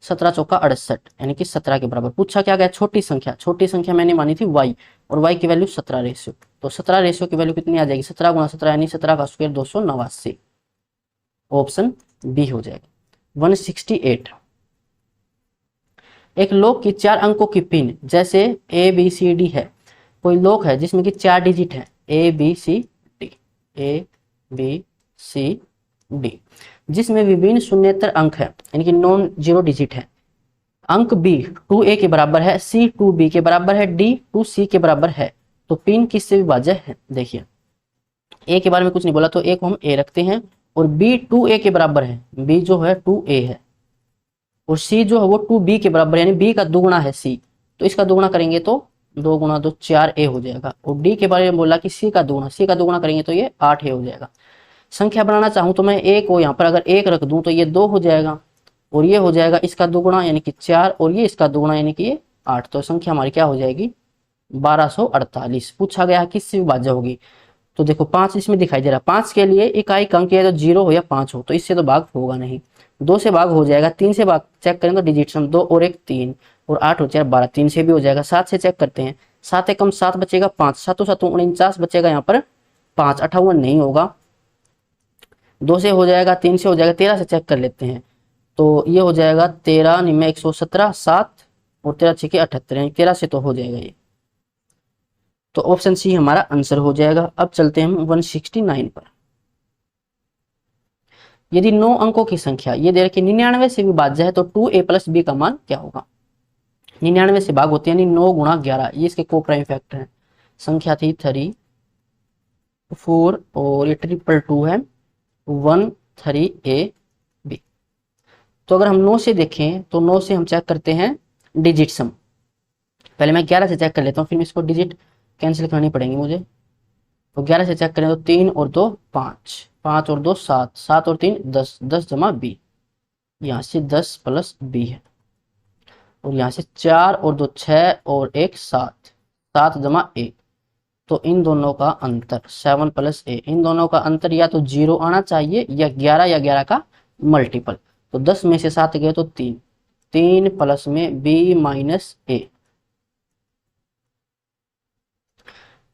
17 चौका 68 यानी कि 17 के बराबर। पूछा क्या गया? छोटी संख्या मैंने मानी थी y, और y की वैल्यू 17 रेशियो। तो 17 रेशियो की वैल्यू कितनी आ जाएगी? 17 × 17 यानी 17 का स्क्वायर 289। ऑप्शन बी हो जाएगा। 168। एक लोक की 4 अंकों की पिन जैसे ए बी सी डी है। कोई लोक है जिसमें कि 4 डिजिट है, ए बी सी डी, जिसमें विभिन्न शून्येतर अंक है यानी कि नॉन जीरो डिजिट है। अंक बी 2a के बराबर है, सी 2b के बराबर है, डी 2c के बराबर है, तो पिन किससे विभाज्य है? देखिए a के बारे में कुछ नहीं बोला तो a को हम a रखते हैं, और b 2a के बराबर है, b जो है 2a है, और c जो है वो 2b के बराबर है, यानी b का दुगुना है c, तो इसका दुगुना करेंगे तो 2 × 2 4a हो जाएगा। और d के बारे में बोला कि c का दुगुना करेंगे तो ये 8a हो जाएगा। संख्या बनाना चाहूं तो मैं a को यहाँ पर अगर 1 रख दूं तो ये 2 हो जाएगा, और ये हो जाएगा इसका दुगुना यानी कि 4, और ये इसका दुगुना यानी कि ये 8। तो संख्या हमारी क्या हो जाएगी? 1248। पूछा गया किससे विभाज्य होगी? तो देखो 5 इसमें दिखाई दे रहा है, 5 के लिए इकाई अंक या तो 0 हो या 5 हो, तो इससे तो भाग होगा नहीं। 2 से भाग हो जाएगा, 3 से भाग चेक करें तो डिजिट सम 2 और 1 3, और 8 हो जाएगा 12, 3 से भी हो जाएगा। 7 से चेक करते हैं, 7 एकम 7 बचेगा 5, 7 7 49 बचेगा यहाँ पर 5, 58 नहीं होगा। 2 से हो जाएगा, 3 से हो जाएगा, 13 से चेक कर लेते हैं तो ये हो जाएगा 13 निम्न 117, 7 और 13 6 के 78, यानी 13 से तो हो जाएगा ये। तो ऑप्शन सी हमारा आंसर हो जाएगा। अब चलते हैं हम 169 पर। यदि 9 अंकों की संख्या ये दे रखी 99 से विभाज्य है तो 2a प्लस b का मान क्या होगा। 99 से भाग होते हैं यानी 9 गुणा 11, ये इसके को प्राइम फैक्टर है। संख्या थी 3 4 और ये 222 है 1 3a b। तो अगर हम 9 से देखें तो 9 से हम चेक करते हैं डिजिट सम। पहले मैं 11 से चेक कर लेता हूँ, फिर इसको डिजिट कैंसिल करनी पड़ेंगी मुझे। तो 11 से चेक करें तो 3 और 2 5, 5 और 2 7, 7 और 3 10, 10 जमा b, यहाँ से 10 प्लस b है। और यहाँ से 4 और 2 6 और 1 7, 7 जमा 1। तो इन दोनों का अंतर 7 प्लस a, इन दोनों का अंतर या तो 0 आना चाहिए या 11 का मल्टीपल। तो 10 में से 7 गए तो 3, 3 प्लस में b माइनस a।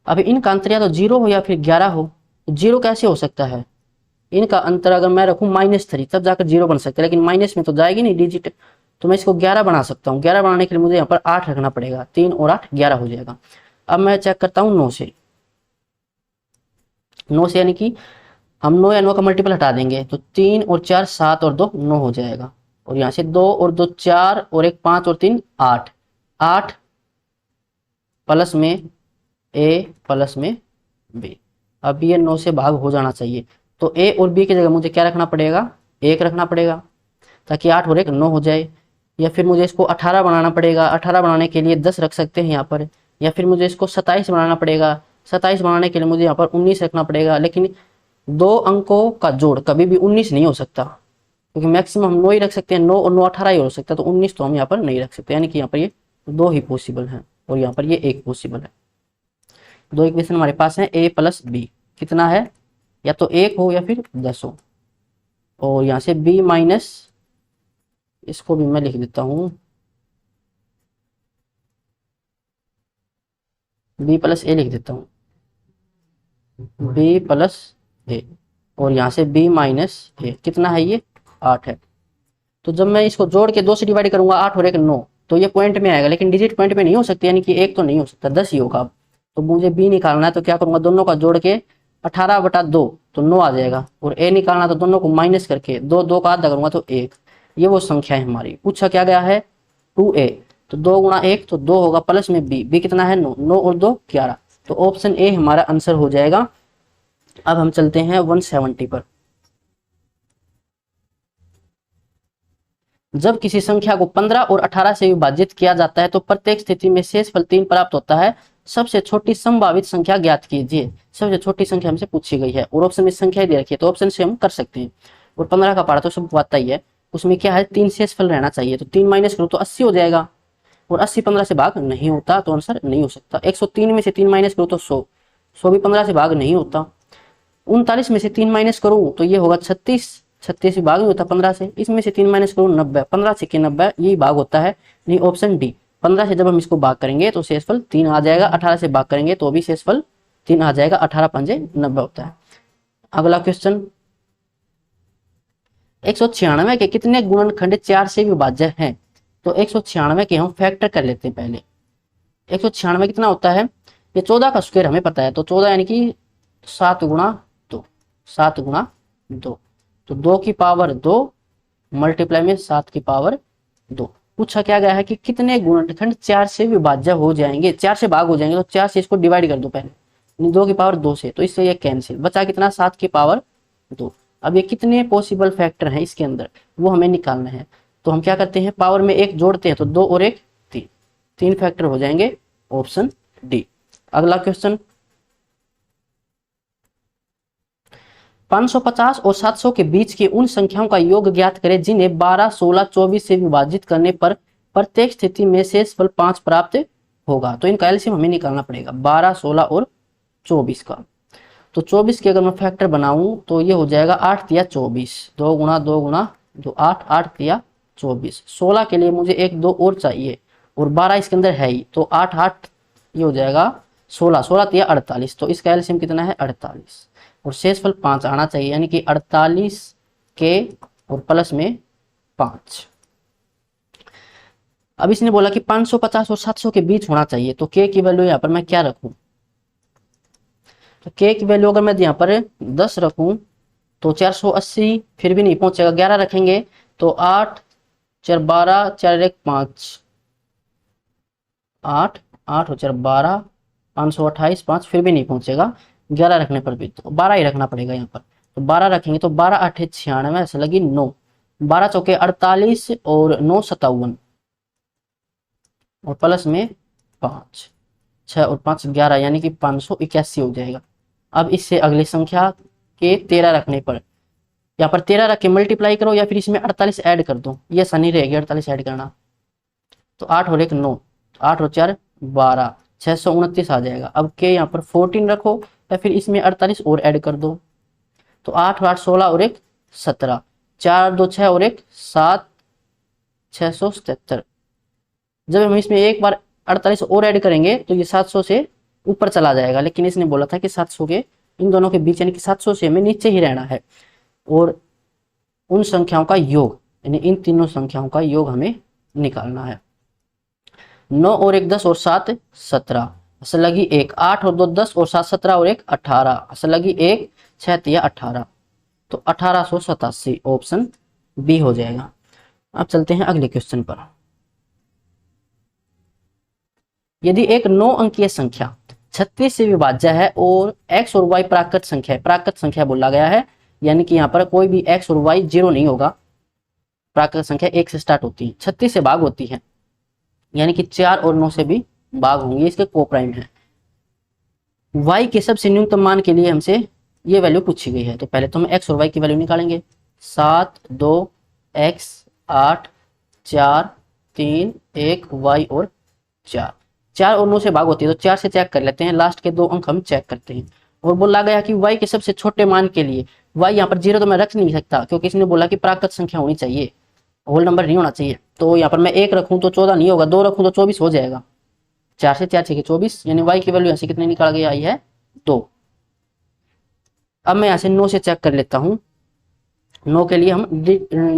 अब इनका अंतर या तो 0 हो या फिर 11 हो। तो 0 कैसे हो सकता है, इनका अंतर अगर मैं रखूं -3 तब जाकर 0 बन सकता है, लेकिन माइनस में तो जाएगी नहीं डिजिट। तो मैं इसको 11 बना सकता हूँ। 11 बनाने के लिए मुझे यहाँ पर 8 रखना पड़ेगा, 3 और 8 11 हो जाएगा। अब मैं चेक करता हूँ 9 से। 9 से यानी कि हम 9 या 9 का मल्टीपल हटा देंगे तो 3 और 4 7 और 2 9 हो जाएगा। और यहाँ से 2 और 2 4 और 1 5 और 3 8, 8 प्लस में a प्लस में b। अब ये 9 से भाग हो जाना चाहिए। तो a और b की जगह मुझे क्या रखना पड़ेगा, 1 रखना पड़ेगा ताकि 8 और 1 9 हो जाए। या फिर मुझे इसको 18 बनाना पड़ेगा, 18 बनाने के लिए 10 रख सकते हैं यहाँ पर। या फिर मुझे इसको 27 बनाना पड़ेगा, 27 बनाने के लिए मुझे यहाँ पर 19 रखना पड़ेगा। लेकिन 2 अंकों का जोड़ कभी भी 19 नहीं हो सकता, क्योंकि मैक्सिमम हम 9 ही रख सकते हैं। 9 और 9 18 ही हो सकता है, तो 19 तो हम यहाँ पर नहीं रख सकते। यानी कि यहाँ पर ये 2 ही पॉसिबल है और यहाँ पर ये 1 पॉसिबल है। 2 इक्वेशन हमारे पास है a प्लस b कितना है, या तो 1 हो या फिर 10 हो। और यहाँ से b माइनस, इसको भी मैं लिख देता हूँ b प्लस a लिख देता हूँ, b प्लस a। और यहाँ से b माइनस a कितना है, ये 8 है। तो जब मैं इसको जोड़ के 2 से डिवाइड करूंगा 8 और 1 9, तो ये पॉइंट में आएगा, लेकिन डिजिट पॉइंट में नहीं हो सकती, यानी कि 1 तो नहीं हो सकता, 10 ही होगा। अब तो मुझे b निकालना है, तो क्या करूंगा, दोनों का जोड़ के 18/2 तो 9 आ जाएगा। और a निकालना, तो दोनों को माइनस करके 2 2 का आधा करूंगा तो 1। ये वो संख्या है हमारी। पूछा क्या गया है 2a, तो 2 गुणा 1 तो 2 होगा, प्लस में b कितना है 9, 9 और 2 11। तो ऑप्शन ए हमारा आंसर हो जाएगा। अब हम चलते हैं 170 पर। जब किसी संख्या को 15 और 18 से विभाजित किया जाता है तो प्रत्येक स्थिति में शेषफल 3 प्राप्त होता है। सबसे छोटी संभावित संख्या ज्ञात कीजिए। सबसे छोटी संख्या हमसे पूछी गई है और ऑप्शन में संख्या दे रखी है, तो ऑप्शन से हम कर सकते हैं। और 15 का पारा तो सबको आता ही है, उसमें क्या है 3 शेषफल रहना चाहिए। तो 3 माइनस करो तो 80 हो जाएगा, और 80 15 से भाग नहीं होता, तो आंसर नहीं हो सकता। 103 में से 3 माइनस करो तो 100, 100 भी 15 से भाग नहीं होता। 39 में से 3 माइनस करूं तो ये होगा 36, 36 भी भाग नहीं होता 15 से। इसमें से 3 माइनस करूं 90, 15 से 90 यही भाग होता है, नहीं ऑप्शन डी। 15 से जब हम इसको भाग करेंगे तो शेषफल 3 आ जाएगा, 18 से भाग करेंगे तो भी शेषफल 3 आ जाएगा, 18 पंजे 90 होता है। अगला क्वेश्चन, 196 के कितने गुणनखंड 4 से विभाज्य हैं। तो 196 के हम फैक्टर कर लेते हैं पहले। 196 कितना होता है, ये 14 का स्क्वायर हमें पता है, तो 14 यानी कि 7 गुणा 2, 7 गुणा 2, तो 2 की पावर 2 मल्टीप्लाई में 7 की पावर 2। पूछा क्या गया है कि कितने गुणनखंड 4 से विभाज्य हो जाएंगे, 4 से भाग हो जाएंगे। तो 4 से इसको डिवाइड कर दो पहले, 2 की पावर 2 से, तो इससे ये कैंसिल, बचा कितना 7 की पावर 2। अब ये कितने पॉसिबल फैक्टर हैं इसके अंदर, वो हमें निकालना है। तो हम क्या करते हैं, पावर में 1 जोड़ते हैं, तो 2 और 1 3, 3 फैक्टर हो जाएंगे, ऑप्शन डी। अगला क्वेश्चन, 550 और 700 के बीच की उन संख्याओं का योग ज्ञात करें जिन्हें 12, 16, 24 से विभाजित करने पर प्रत्येक स्थिति में शेषफल 5 प्राप्त होगा। तो इनका एलसीएम हमें निकालना पड़ेगा, 12, 16 और 24 का। तो 24 के अगर मैं फैक्टर बनाऊं तो ये हो जाएगा 8 या 24, 2 गुणा 2 गुणा 2, 8, 8 या 24। 16 के लिए मुझे 1 2 और चाहिए, और 12 इसके अंदर है ही, तो 8 8 ये हो जाएगा 16, 16 या 48। तो इसका एलसीएम कितना है 48, और शेषफल 5 आना चाहिए, यानी कि 48 के और प्लस में 5। अब इसने बोला कि 550 और 700 के बीच होना चाहिए, तो के की वैल्यू यहाँ पर मैं क्या रखूं, तो k की वैल्यू अगर मैं यहाँ पर 10 रखूं तो 480 फिर भी नहीं पहुंचेगा। 11 रखेंगे तो 8 4 12 4 1 5 8 8 और 4 12 528 5 फिर भी नहीं पहुंचेगा 11 रखने पर भी, तो 12 ही रखना पड़ेगा यहाँ पर। तो 12 रखेंगे तो 12 8 96 ऐसे लगी 9, 12 चौके 48 और 9 57 और प्लस में 5 6 और 5 11 यानी कि 581 हो जाएगा। अब इससे अगली संख्या के 13 रखने पर यहाँ पर 13 रख के मल्टीप्लाई करो या फिर इसमें 48 ऐड कर दो, ये आसानी रहेगी 48 ऐड करना। तो 8 और 1 9, 8 और 4 12 629 आ जाएगा। अब के यहाँ पर 14 रखो या फिर इसमें 48 और ऐड कर दो। तो 8 और 8 16 और 1 17, 4 2 6 और 1 7 677। जब हम इसमें एक बार 48 और ऐड करेंगे तो ये 700 से ऊपर चला जाएगा, लेकिन इसने बोला था कि 700 के इन दोनों के बीच यानी कि 700 से हमें नीचे ही रहना है और उन संख्याओं का योग यानी इन तीनों संख्याओं का योग हमें निकालना है। 9 और 1 10 और 7 17 असल लगी 1, 8 और 2 10 और 7 17 और 1 18 असल लगी 1 6 3 18, तो 1887 ऑप्शन बी हो जाएगा। अब चलते हैं अगले क्वेश्चन पर। यदि एक 9 अंकीय संख्या 36 से विभाज्य है और x और y प्राकृत संख्या है, प्राकृत संख्या बोला गया है यानी कि यहाँ पर कोई भी x और y जीरो नहीं होगा, प्राकृत संख्या 1 से स्टार्ट होती है, 36 से भाग होती है यानी कि 4 और 9 से भी भाग होंगे, इसके कोप्राइम है। y के सबसे न्यूनतम मान के लिए हमसे ये वैल्यू पूछी गई है, तो पहले तो हम x और y की वैल्यू निकालेंगे। 7 2 x 8 4 3 1 y और 4, 4 और 9 से भाग होती है तो 4 से चेक कर लेते हैं, लास्ट के 2 अंक हम चेक करते हैं। और बोला गया कि y के सबसे छोटे मान के लिए y यहाँ पर 0 तो मैं रख नहीं सकता क्योंकि इसने बोला कि प्राकृत संख्या होनी चाहिए, होल नंबर नहीं होना चाहिए। तो यहाँ पर मैं 1 रखूं तो 14 नहीं होगा, 2 रखूं तो 24 हो जाएगा। 4 से 4 6 24 यानी y की वैल्यू यहाँ से कितनी निकाल गई आई है 2। अब मैं यहाँ से 9 से चेक कर लेता हूँ, 9 के लिए हम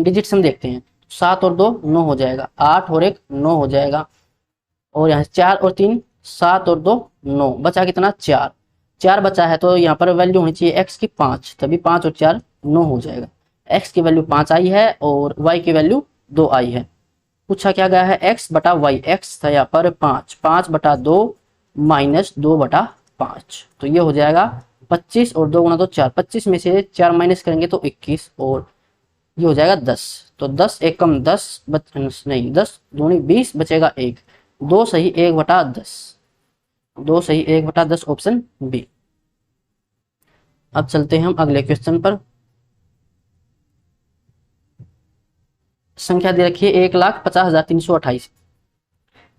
डिजिट सम देखते हैं। 7 और 2 9 हो जाएगा, 8 और 1 9 हो जाएगा और यहाँ 4 और 3 7 और 2 9, बचा कितना 4, 4 बचा है तो यहाँ पर वैल्यू होनी चाहिए x की 5, तभी 5 और 4 9 हो जाएगा। x की वैल्यू 5 आई है और y की वैल्यू 2 आई है। पूछा क्या गया है x बटा y, x था यहाँ पर 5, 5 बटा 2 माइनस 2 बटा 5, तो ये हो जाएगा 25 और 2 गुणा 2 4, 25 में से 4 माइनस करेंगे तो 21 और ये हो जाएगा 10, तो 10 एक कम 10 नहीं 10 दूनी 20 बचेगा 1, 2 सही 1 बटा 10, 2 सही 1 बटा 10 ऑप्शन बी। अब चलते हैं हम अगले क्वेश्चन पर। संख्या दे रखी है 1,50,328,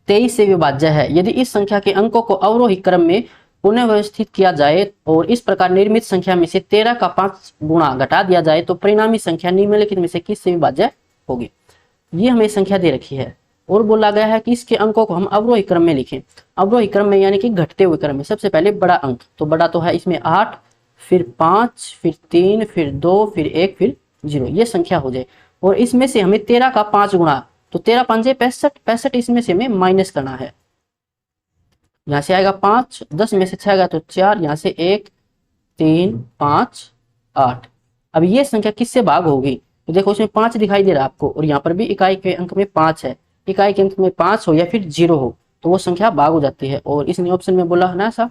23 से विभाज्य है। यदि इस संख्या के अंकों को अवरोही क्रम में पुनः व्यवस्थित किया जाए और इस प्रकार निर्मित संख्या में से 13 का 5 गुणा घटा दिया जाए तो परिणामी संख्या निम्नलिखित में से किससे विभाज्य होगी। ये हमें संख्या दे रखी है और बोला गया है कि इसके अंकों को हम अवरोही क्रम में लिखें। अवरोही क्रम में यानी कि घटते हुए क्रम में। सबसे पहले बड़ा अंक, तो बड़ा तो है इसमें 8, फिर 5, फिर 3, फिर 2, फिर 1, फिर 0, ये संख्या हो जाए। और इसमें से हमें 13 का 5 गुणा, तो 13 5 65, 65 इसमें से हमें माइनस करना है। यहाँ से आएगा 5, 10 में से 6 गया तो 4, यहाँ से 1 3 5 8। अब ये संख्या किससे भाग होगी, तो देखो इसमें 5 दिखाई दे रहा है आपको और यहाँ पर भी इकाई के अंक में 5 है, इकाई के अंक में 5 हो या फिर 0 हो तो वो संख्या भाग हो जाती है। और इसने ऑप्शन में बोला है ना ऐसा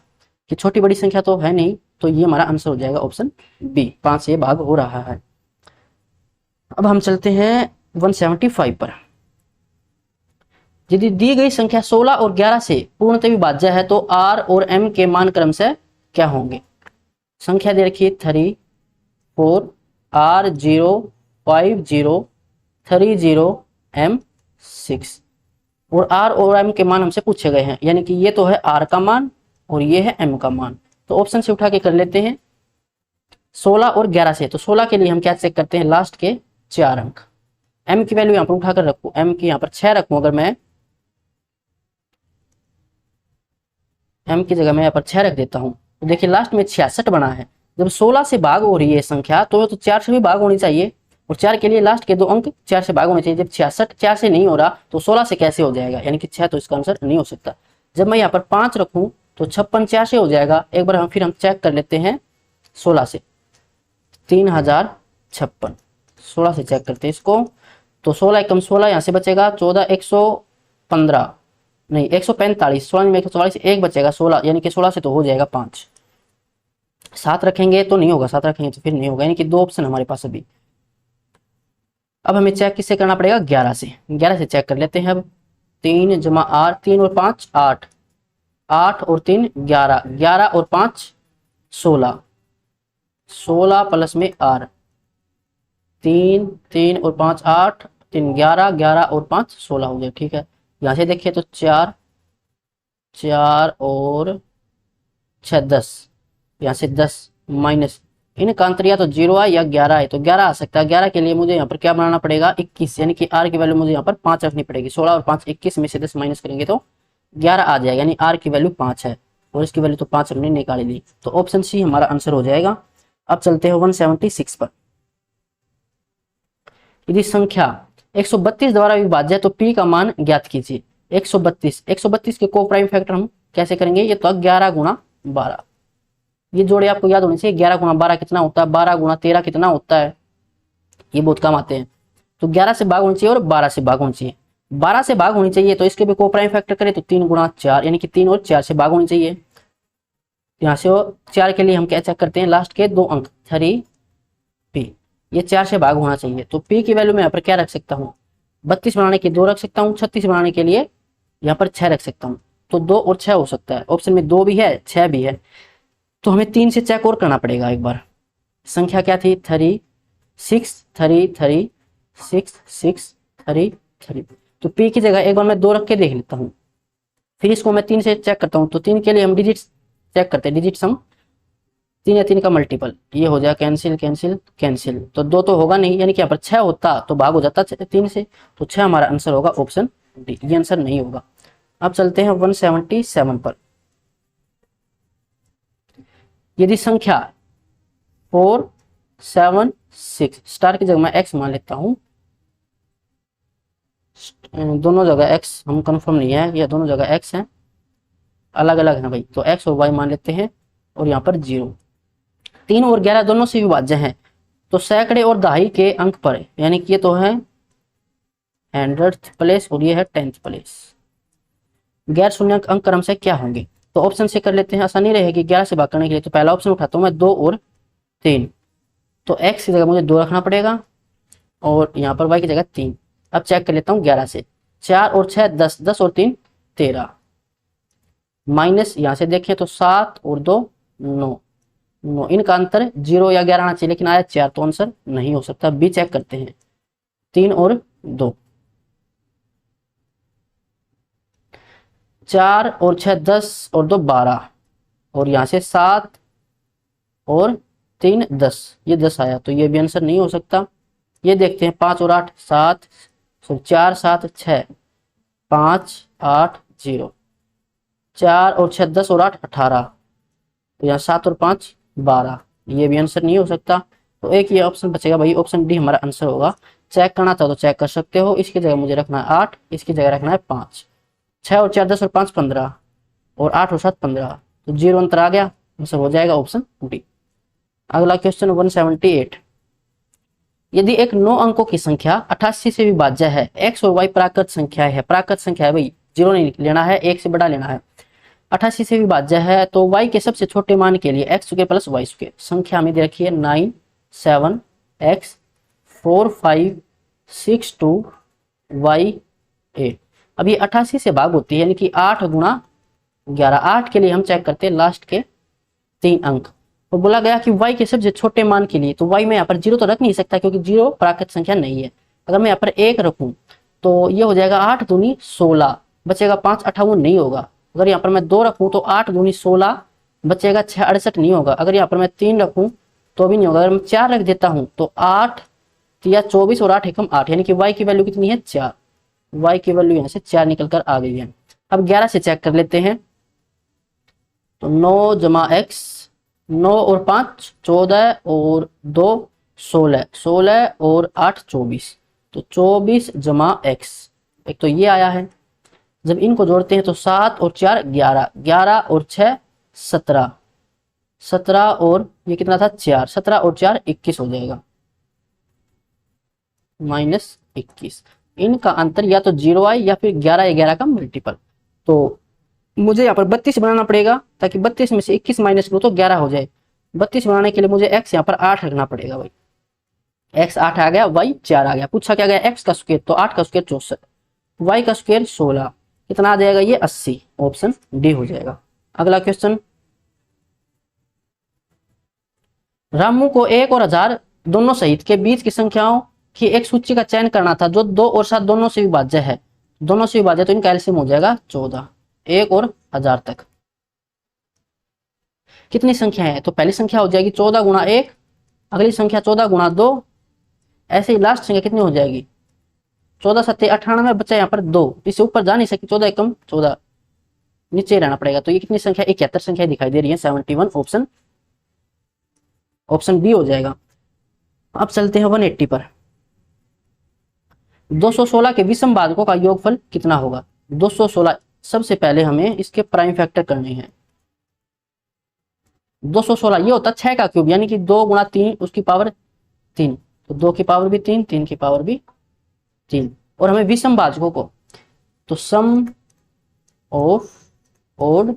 कि छोटी बड़ी संख्या तो है नहीं, तो ये हमारा आंसर हो जाएगा ऑप्शन बी, 5 से भाग हो रहा है। अब हम चलते हैं 175 पर। यदि दी गई संख्या 16 और 11 से पूर्णतः विभाज्य है तो r और m के मान क्रम से क्या होंगे। संख्या दे रखी है 3 4 r 0 5 0 3 0 m 6 और r और m के मान हमसे पूछे गए हैं, यानी कि ये तो है r का मान और ये है m का मान। तो ऑप्शन से उठा के कर लेते हैं 16 और 11 से। तो 16 के लिए हम क्या चेक करते हैं, लास्ट के 4 अंक। m की वैल्यू यहाँ पर उठाकर रखू, m की यहाँ पर 6 रखूं, अगर मैं m की जगह मैं यहाँ पर 6 रख देता हूँ तो देखिए लास्ट में 66 बना है। जब 16 से भाग हो रही है संख्या तो 4 से भी भाग होनी चाहिए और 4 के लिए लास्ट के 2 अंक 4 से भाग होने चाहिए। जब 66 4 से नहीं हो रहा तो 16 से कैसे हो जाएगा, यानी कि 6, तो इसका आंसर नहीं हो सकता। जब मैं यहाँ पर 5 रखूं तो 56 4 से हो जाएगा। एक बार हम चेक कर लेते हैं 16 से, 3056 16 से चेक करते हैं इसको। तो 16 एकम 16 यहाँ से बचेगा 14, 115 नहीं 145, 16 में 144 एक बचेगा 16, यानी कि 16 से तो हो जाएगा 5। 7 रखेंगे तो नहीं होगा, 7 रखेंगे तो फिर नहीं होगा, यानी कि 2 ऑप्शन हमारे पास अभी। अब हमें चेक किससे करना पड़ेगा? 11 से। 11 से चेक कर लेते हैं अब। 3 जमा आर, 3 और 5 8, 8 और 3 11, 11 और 5 16, 16 प्लस में आर, 3 3 और 5 8, 3 11, 11 और 5 16 हो गया। ठीक है, यहाँ से देखिए तो 4 4 और 6 10, यहाँ से 10 माइनस इनका अंतर या तो 0 है या 11 है, तो 11 आ सकता है। 11 के लिए मुझे यहाँ पर क्या बनाना पड़ेगा? 21, यानी कि आर की वैल्यू मुझे यहाँ पर 5 रखनी पड़ेगी। 16 और 5 21 में से 10 माइनस करेंगे तो 11 आ जाएगा, यानी आर की वैल्यू 5 है और इसकी वैल्यू तो 5 हमने निकाल ली। तो ऑप्शन सी हमारा आंसर हो जाएगा। अब चलते हैं 176 पर। यदि संख्या 132 द्वारा विभाज्य है तो पी का मान ज्ञात कीजिए। 132 के को प्राइम फैक्टर हम कैसे करेंगे? ये तो 11 गुणा 12, ये जोड़े आपको याद होने चाहिए। 11 गुणा 12 कितना होता है? 12 गुणा 13 कितना होता है? ये बहुत कम आते हैं। तो 11 से भाग होनी चाहिए और 12 से भाग होनी चाहिए। 12 से भाग होनी चाहिए तो इसके भी को प्राइम फैक्टर करें तो 3 गुणा 4, यानी कि 3 और 4 से भाग होनी चाहिए। यहाँ से 4 के लिए हम क्या चेक करते हैं? लास्ट के 2 अंक 3 पी, ये 4 से भाग होना चाहिए। तो पी की वैल्यू में यहाँ पर क्या रख सकता हूँ? 32 बनाने के 2 रख सकता हूँ, 36 बनाने के लिए यहाँ पर 6 रख सकता हूँ। तो 2 और 6 हो सकता है। ऑप्शन में 2 भी है 6 भी है, तो हमें 3 से चेक और करना पड़ेगा एक बार। संख्या क्या थी? 3 6 3 3 6 6 3 3। तो पी की जगह एक बार मैं 2 रख के देख लेता हूँ, फिर इसको मैं 3 से चेक करता हूँ। तो 3 के लिए हम डिजिट चेक करते हैं, डिजिट सम 3 या 3 का मल्टीपल, ये हो जाए कैंसिल कैंसिल कैंसिल। तो 2 तो होगा नहीं, यानी कि यहाँ पर 6 होता तो भाग हो जाता 3 से, तो 6 हमारा आंसर होगा ऑप्शन डी, ये आंसर नहीं होगा। अब चलते हैं 177 पर। यदि संख्या 4 7 6, स्टार की जगह मैं x मान लेता हूं, दोनों जगह x हम कंफर्म नहीं है, या दोनों जगह x है, अलग अलग है भाई। तो x और y मान लेते हैं और यहाँ पर 0। 3 और 11 दोनों से विभाज्य हैं, तो सैकड़े और दहाई के अंक पर, यानी कि ये तो है 100th प्लेस और ये है 10th प्लेस। गैर शून्य अंक क्रम से क्या होंगे? तो ऑप्शन से कर लेते हैं, आसानी रहेगी 11 से भाग करने के लिए। तो पहला ऑप्शन उठाता हूँ मैं 2 और 3, तो x की जगह मुझे 2 रखना पड़ेगा और यहाँ पर y की जगह 3। अब चेक कर लेता हूँ 11 से, 4 और 6 10, 10 और 3 13, माइनस यहाँ से देखें तो 7 और 2 9, 9 इनका अंतर 0 या 11 आना चाहिए, लेकिन आया 4, तो आंसर नहीं हो सकता। बी चेक करते हैं, 3 और 2, 4 और 6 10 और 2 12, और यहाँ से 7 और 3 10, ये 10 आया, तो ये भी आंसर नहीं हो सकता। ये देखते हैं 5 और 8 7, 4 7 6 5 8 0, 4 और 6 10 और 8 18, तो यहाँ 7 और 5 12, ये भी आंसर नहीं हो सकता। तो एक ये ऑप्शन बचेगा भाई, ऑप्शन डी हमारा आंसर होगा। चेक करना था तो चेक कर सकते हो, इसकी जगह मुझे रखना है 8, इसकी जगह रखना है 5। 6 और 4 10 और 5 15, और 8 और 7 15, तो 0 अंतर आ गया, आंसर हो जाएगा ऑप्शन डी। अगला क्वेश्चन 178। यदि एक 9 अंकों की संख्या 88 से विभाज्य है, x और y प्राकृत संख्या है, प्राकृत संख्या है भाई, 0 नहीं लेना है, 1 से बड़ा लेना है। 88 से विभाज्य है तो y के सबसे छोटे मान के लिए x square plus y square, संख्या हमें दे रखी है 9 7 x 4 5 6 2 y 8। अब ये 88 से भाग होती है, यानी कि 8 गुणा 11। 8 के लिए हम चेक करते हैं लास्ट के 3 अंक, तो बोला गया कि y के सबसे छोटे मान के लिए, तो y में यहाँ पर 0 तो रख नहीं सकता क्योंकि 0 प्राकृत संख्या नहीं है। अगर मैं यहाँ पर 1 रखूं तो ये हो जाएगा 8 दूनी 16, बचेगा 5 58 नहीं होगा। अगर यहाँ पर मैं 2 रखूं तो 8 दूनी 16, बचेगा 6 68 नहीं होगा। अगर यहाँ पर मैं 3 रखूं तो भी नहीं होगा। अगर मैं 4 रख देता हूँ तो 8 या 24 और 8 एकम 8, यानी कि y की वैल्यू कितनी है 4, y की वैल्यू यहाँ से 4 निकल कर आ गई है। अब 11 से चेक कर लेते हैं, तो 9 जमा x, 9 और 5 14 और 2 16, 16 और 8 24, तो 24 जमा x, एक तो ये आया है। जब इनको जोड़ते हैं तो 7 और 4 11, 11 और 6 17, 17 और ये कितना था 4, 17 और 4 21 हो जाएगा, -21। इनका अंतर या तो 0 आए या फिर 11 11 का मल्टीपल। तो मुझे यहाँ पर 32 बनाना पड़ेगा, ताकि 32 में से 21 माइनस करूँ तो 11 हो जाए। 32 बनाने के लिए मुझे x यहाँ पर 8 रखना पड़ेगा भाई। x 8 आ गया, y 4 आ गया। पूछा क्या गया x का स्क्वायर, तो 8 का स्क्वायर 64, y का स्क्वायर 16, कितना आ जाएगा ये 80। ऑप्शन डी हो जाएगा। अगला क्वेश्चन, रामू को 1 और 1000 दोनों सहित के बीच की संख्याओं की एक सूची का चयन करना था जो 2 और 7 दोनों से विभाज्य है। दोनों से विभाज्य तो इनका एलसीएम हो जाएगा 14, 1 और 1000 तक। कितनी संख्या है, तो पहली संख्या हो जाएगी 14 गुणा 1, अगली संख्या 14 गुणा 2, ऐसे ही लास्ट संख्या कितनी हो जाएगी 14 7 98, बचा यहाँ पर 2, इससे ऊपर जा नहीं सकती, 14 एकम 14, नीचे रहना पड़ेगा। तो ये कितनी संख्या 71 संख्या दिखाई दे रही है, 71। ऑप्शन बी हो जाएगा। अब चलते हैं 180 पर। 216 के विषम भाजकों का योगफल कितना होगा। 216, सबसे पहले हमें इसके प्राइम फैक्टर करने हैं। 216 ये होता है 6 का क्यूब, यानी कि 2 गुणा 3 उसकी पावर 3, तो 2 की पावर भी 3, 3 की पावर भी 3। और हमें विषम भाजकों को, तो सम ऑफ ऑड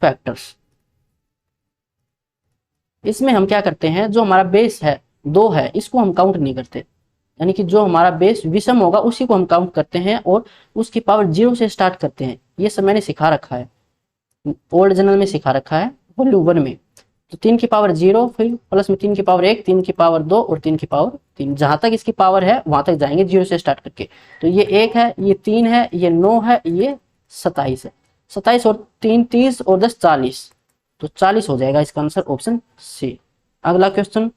फैक्टर्स, इसमें हम क्या करते हैं, जो हमारा बेस है 2 है, इसको हम काउंट नहीं करते, यानी कि जो हमारा बेस विषम होगा उसी को हम काउंट करते हैं और उसकी पावर 0 से स्टार्ट करते हैं। ये सब मैंने सिखा रखा है, ओल्ड जनरल में सिखा रखा है, वॉल्यूम 1 में। तो 3 की पावर 0, फिर प्लस में 3 की पावर 1, 3 की पावर 2 और 3 की पावर 3, जहां तक इसकी पावर है वहां तक जाएंगे 0 से स्टार्ट करके। तो ये 1 है, ये 3 है, ये 9 है, ये 27 है। 27 और 3 30 और 10 40, तो 40 हो जाएगा इसका आंसर, ऑप्शन सी। अगला क्वेश्चन,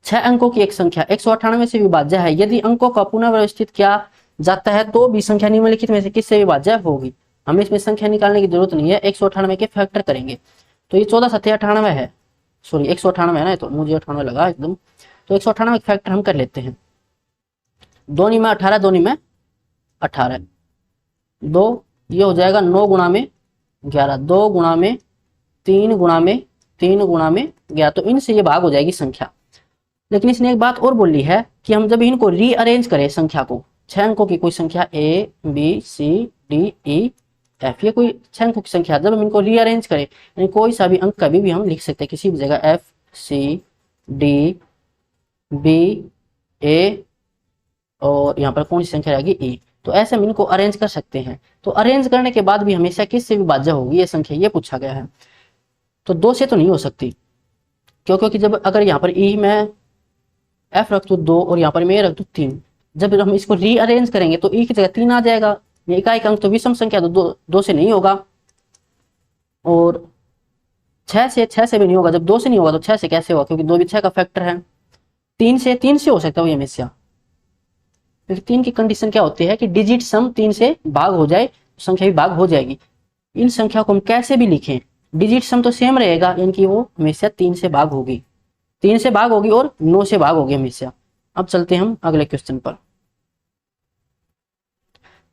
6 अंकों की एक संख्या 198 से विभाज्य है। यदि अंकों का पुनर्व्यवस्थित किया जाता है तो भी संख्या निम्नलिखित में से किससे विभाज्य होगी। हमें इसमें संख्या निकालने की जरूरत नहीं है, 198 के फैक्टर करेंगे। तो ये 14 7 98 है, सॉरी 198 है ना, तो मुझे 98 लगा एकदम। तो 198 के फैक्टर हम कर लेते हैं। 2 में 18, 2 में 18, 2 ये हो जाएगा 9 गुणा में 11, 2 गुणा में 3 गुणा में 3 गुणा में 11, तो इनसे ये भाग हो जाएगी संख्या। लेकिन इसने एक बात और बोली है कि हम जब इनको रीअरेंज करें संख्या को, 6 अंकों की कोई संख्या A B C D E F, ये कोई 6 अंकों की संख्या, जब हम इनको रीअरेंज करें, यानी कोई सा भी अंक कभी भी हम लिख सकते हैं किसी भी जगह, F C D B A और यहाँ पर कौन सी संख्या रहेगी E, तो ऐसे हम इनको अरेंज कर सकते हैं। तो अरेंज करने के बाद भी हमेशा किससे विभाज्य होगी ये संख्या, ये पूछा गया है। तो 2 से तो नहीं हो सकती, क्योंकि जब अगर यहाँ पर E में F रख दू 2 और यहाँ पर मैं रख दू 3, जब हम इसको रीअरेंज करेंगे तो E की जगह 3 आ जाएगा। ये इकाई अंक तो विषम संख्या, तो 2 से नहीं होगा, और 6 से भी नहीं होगा। जब 2 से नहीं होगा तो 6 से कैसे होगा, क्योंकि 2 भी 6 का फैक्टर है। 3 से हो सकता है ये हमेशा, क्योंकि 3 की कंडीशन क्या होती है कि डिजिट सम 3 से भाग हो जाए, संख्या भी भाग हो जाएगी। इन संख्या को हम कैसे भी लिखें, डिजिट सम तो सेम रहेगा, यानी कि वो हमेशा 3 से भाग होगी, 3 से भाग होगी और 9 से भाग होगी हमेशा। अब चलते हैं हम अगले क्वेश्चन पर।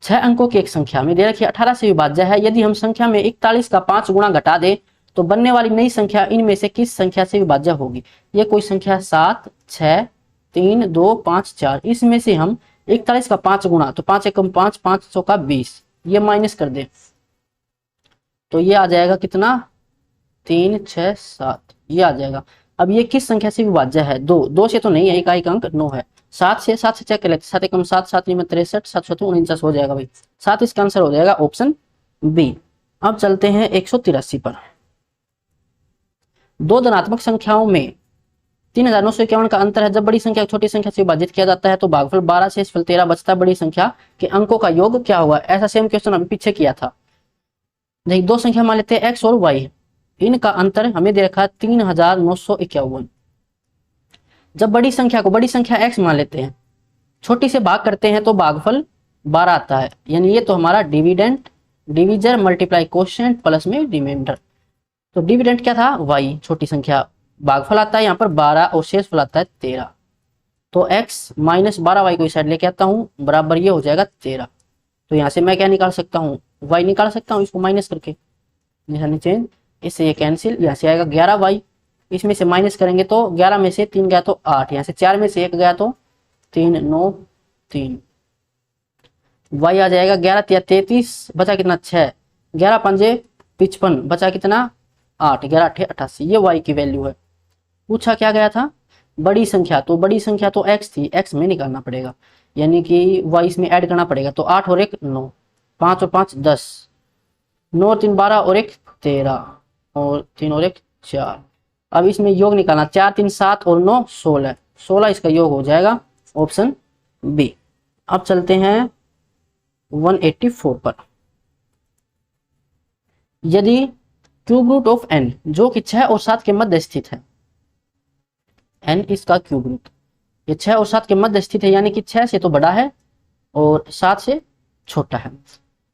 6 अंकों की एक संख्या में दे रखी 18 से विभाज्य है। यदि हम संख्या में 41 का 5 गुणा घटा दे तो बनने वाली नई संख्या इनमें से किस संख्या से विभाज्य होगी। ये कोई संख्या 7 6 3 2 5 4, इसमें से हम 41 का 5 गुणा, तो 5 एकम 5, 5 चौका 20, ये माइनस कर दे तो ये आ जाएगा कितना 3 6 7, ये आ जाएगा। अब ये किस संख्या से विभाज्य है, 2 से तो नहीं है, इकाई अंक 9 है। 7 से चेक कर लेते, 7 एकम 7, 7 में 63, 7 7 49 हो जाएगा भाई, 7 इसका आंसर हो जाएगा ऑप्शन बी। अब चलते हैं 183 पर। 2 धनात्मक संख्याओं में 3951 का अंतर है। जब बड़ी संख्या छोटी संख्या से विभाजित किया जाता है तो भागफल 12 से फल 13 बचता है। बड़ी संख्या के अंकों का योग क्या होगा। ऐसा सेम क्वेश्चन अभी पीछे किया था। देखिए 2 संख्या मान लेते हैं x और y, इनका अंतर हमें दे रखा है 3951। जब बड़ी संख्या x मान लेते हैं, छोटी से भाग करते हैं तो भागफल 12 आता है, यानी ये तो हमारा dividend, divisor multiply quotient plus में रिमाइंडर। तो डिविडेंट क्या था y, छोटी संख्या, भागफल आता है यहाँ पर 12 और शेषफल आता है 13। तो x माइनस 12y को इस साइड लेके आता हूँ, बराबर ये हो जाएगा 13। तो यहाँ से मैं क्या निकाल सकता हूँ, y निकाल सकता हूँ इसको माइनस करके, निशानी चेंज, इससे ये कैंसिल, यहाँ से आएगा 11y, इसमें से माइनस करेंगे तो 11 में से 3 गया तो 8, यहाँ से 4 में से 1 गया तो 3 9 3, y आ जाएगा 11 या 33, बचा कितना 6, 11 पंजे 55, बचा कितना 8, 11 8 88, ये y की वैल्यू है। पूछा क्या गया था, बड़ी संख्या, तो बड़ी संख्या तो x थी, x में निकालना पड़ेगा, यानी कि y इसमें ऐड करना पड़ेगा। तो 8 और 1 9, 5 और 5 10, 9 और 3 12 और 1 13 और 3 और 1 4। अब इसमें योग निकालना, 4 3 7 और 9 16, 16 इसका योग हो जाएगा ऑप्शन बी। अब चलते हैं 184 पर। यदि क्यूब रूट ऑफ n जो कि 6 और 7 के मध्य स्थित है, n इसका क्यूब रूट, ये 6 और 7 के मध्य स्थित है, यानी कि 6 से तो बड़ा है और 7 से छोटा है,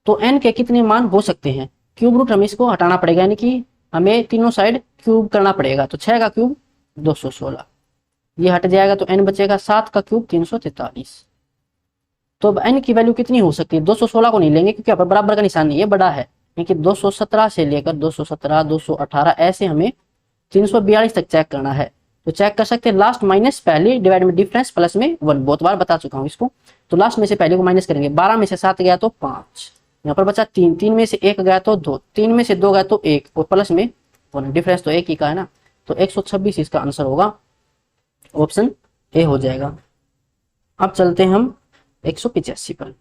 तो n के कितने मान हो सकते हैं। क्यूब रूट हमें इसको हटाना पड़ेगा, यानी कि हमें तीनों साइड क्यूब करना पड़ेगा। तो 6 का क्यूब 216, ये हट जाएगा तो n बचेगा, 7 का क्यूब 343। तो अब n की वैल्यू कितनी हो सकती है, 216 को नहीं लेंगे क्योंकि यहाँ पर बराबर का निशान नहीं है, बड़ा है, यानी कि 217 से लेकर 217 218 ऐसे हमें 342 तक चेक करना है। तो चेक कर सकते हैं, लास्ट माइनस पहली डिवाइड में डिफरेंस प्लस में 1, बहुत बार बता चुका हूँ इसको। तो लास्ट में से पहले को माइनस करेंगे, 12 में से 7 गया तो 5, यहाँ पर बचा 3, 3 में से 1 गया तो 2, 3 में से 2 गया तो 1 और प्लस में 1, डिफरेंस तो 1 ही का है ना। तो 126 इसका आंसर होगा, ऑप्शन ए हो जाएगा। अब चलते हैं हम 185 पर।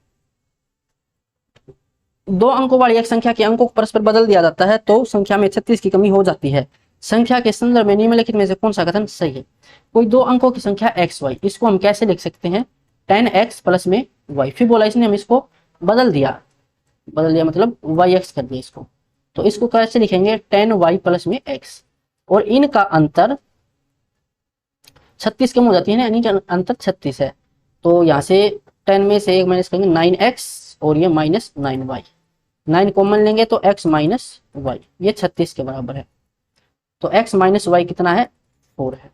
2 अंकों वाली एक संख्या के अंकों को परस्पर बदल दिया जाता है तो संख्या में 36 की कमी हो जाती है। संख्या के संदर्भ में निम्नलिखित में से कौन सा कथन सही है। कोई 2 अंकों की संख्या xy, इसको हम कैसे लिख सकते हैं, 10x प्लस में y, फिर बोला इसने हम इसको बदल दिया मतलब yx कर दिया इसको, तो इसको कैसे लिखेंगे 10y प्लस में x, और इनका अंतर 36 कम हो जाती है ना, यानी कि अंतर 36 है। तो यहाँ से 10 में से 1 माइनस करेंगे 9x और ये माइनस 9y, 9 कॉमन लेंगे तो x माइनस y, ये 36 के बराबर है। तो x माइनस y कितना है, 4 है।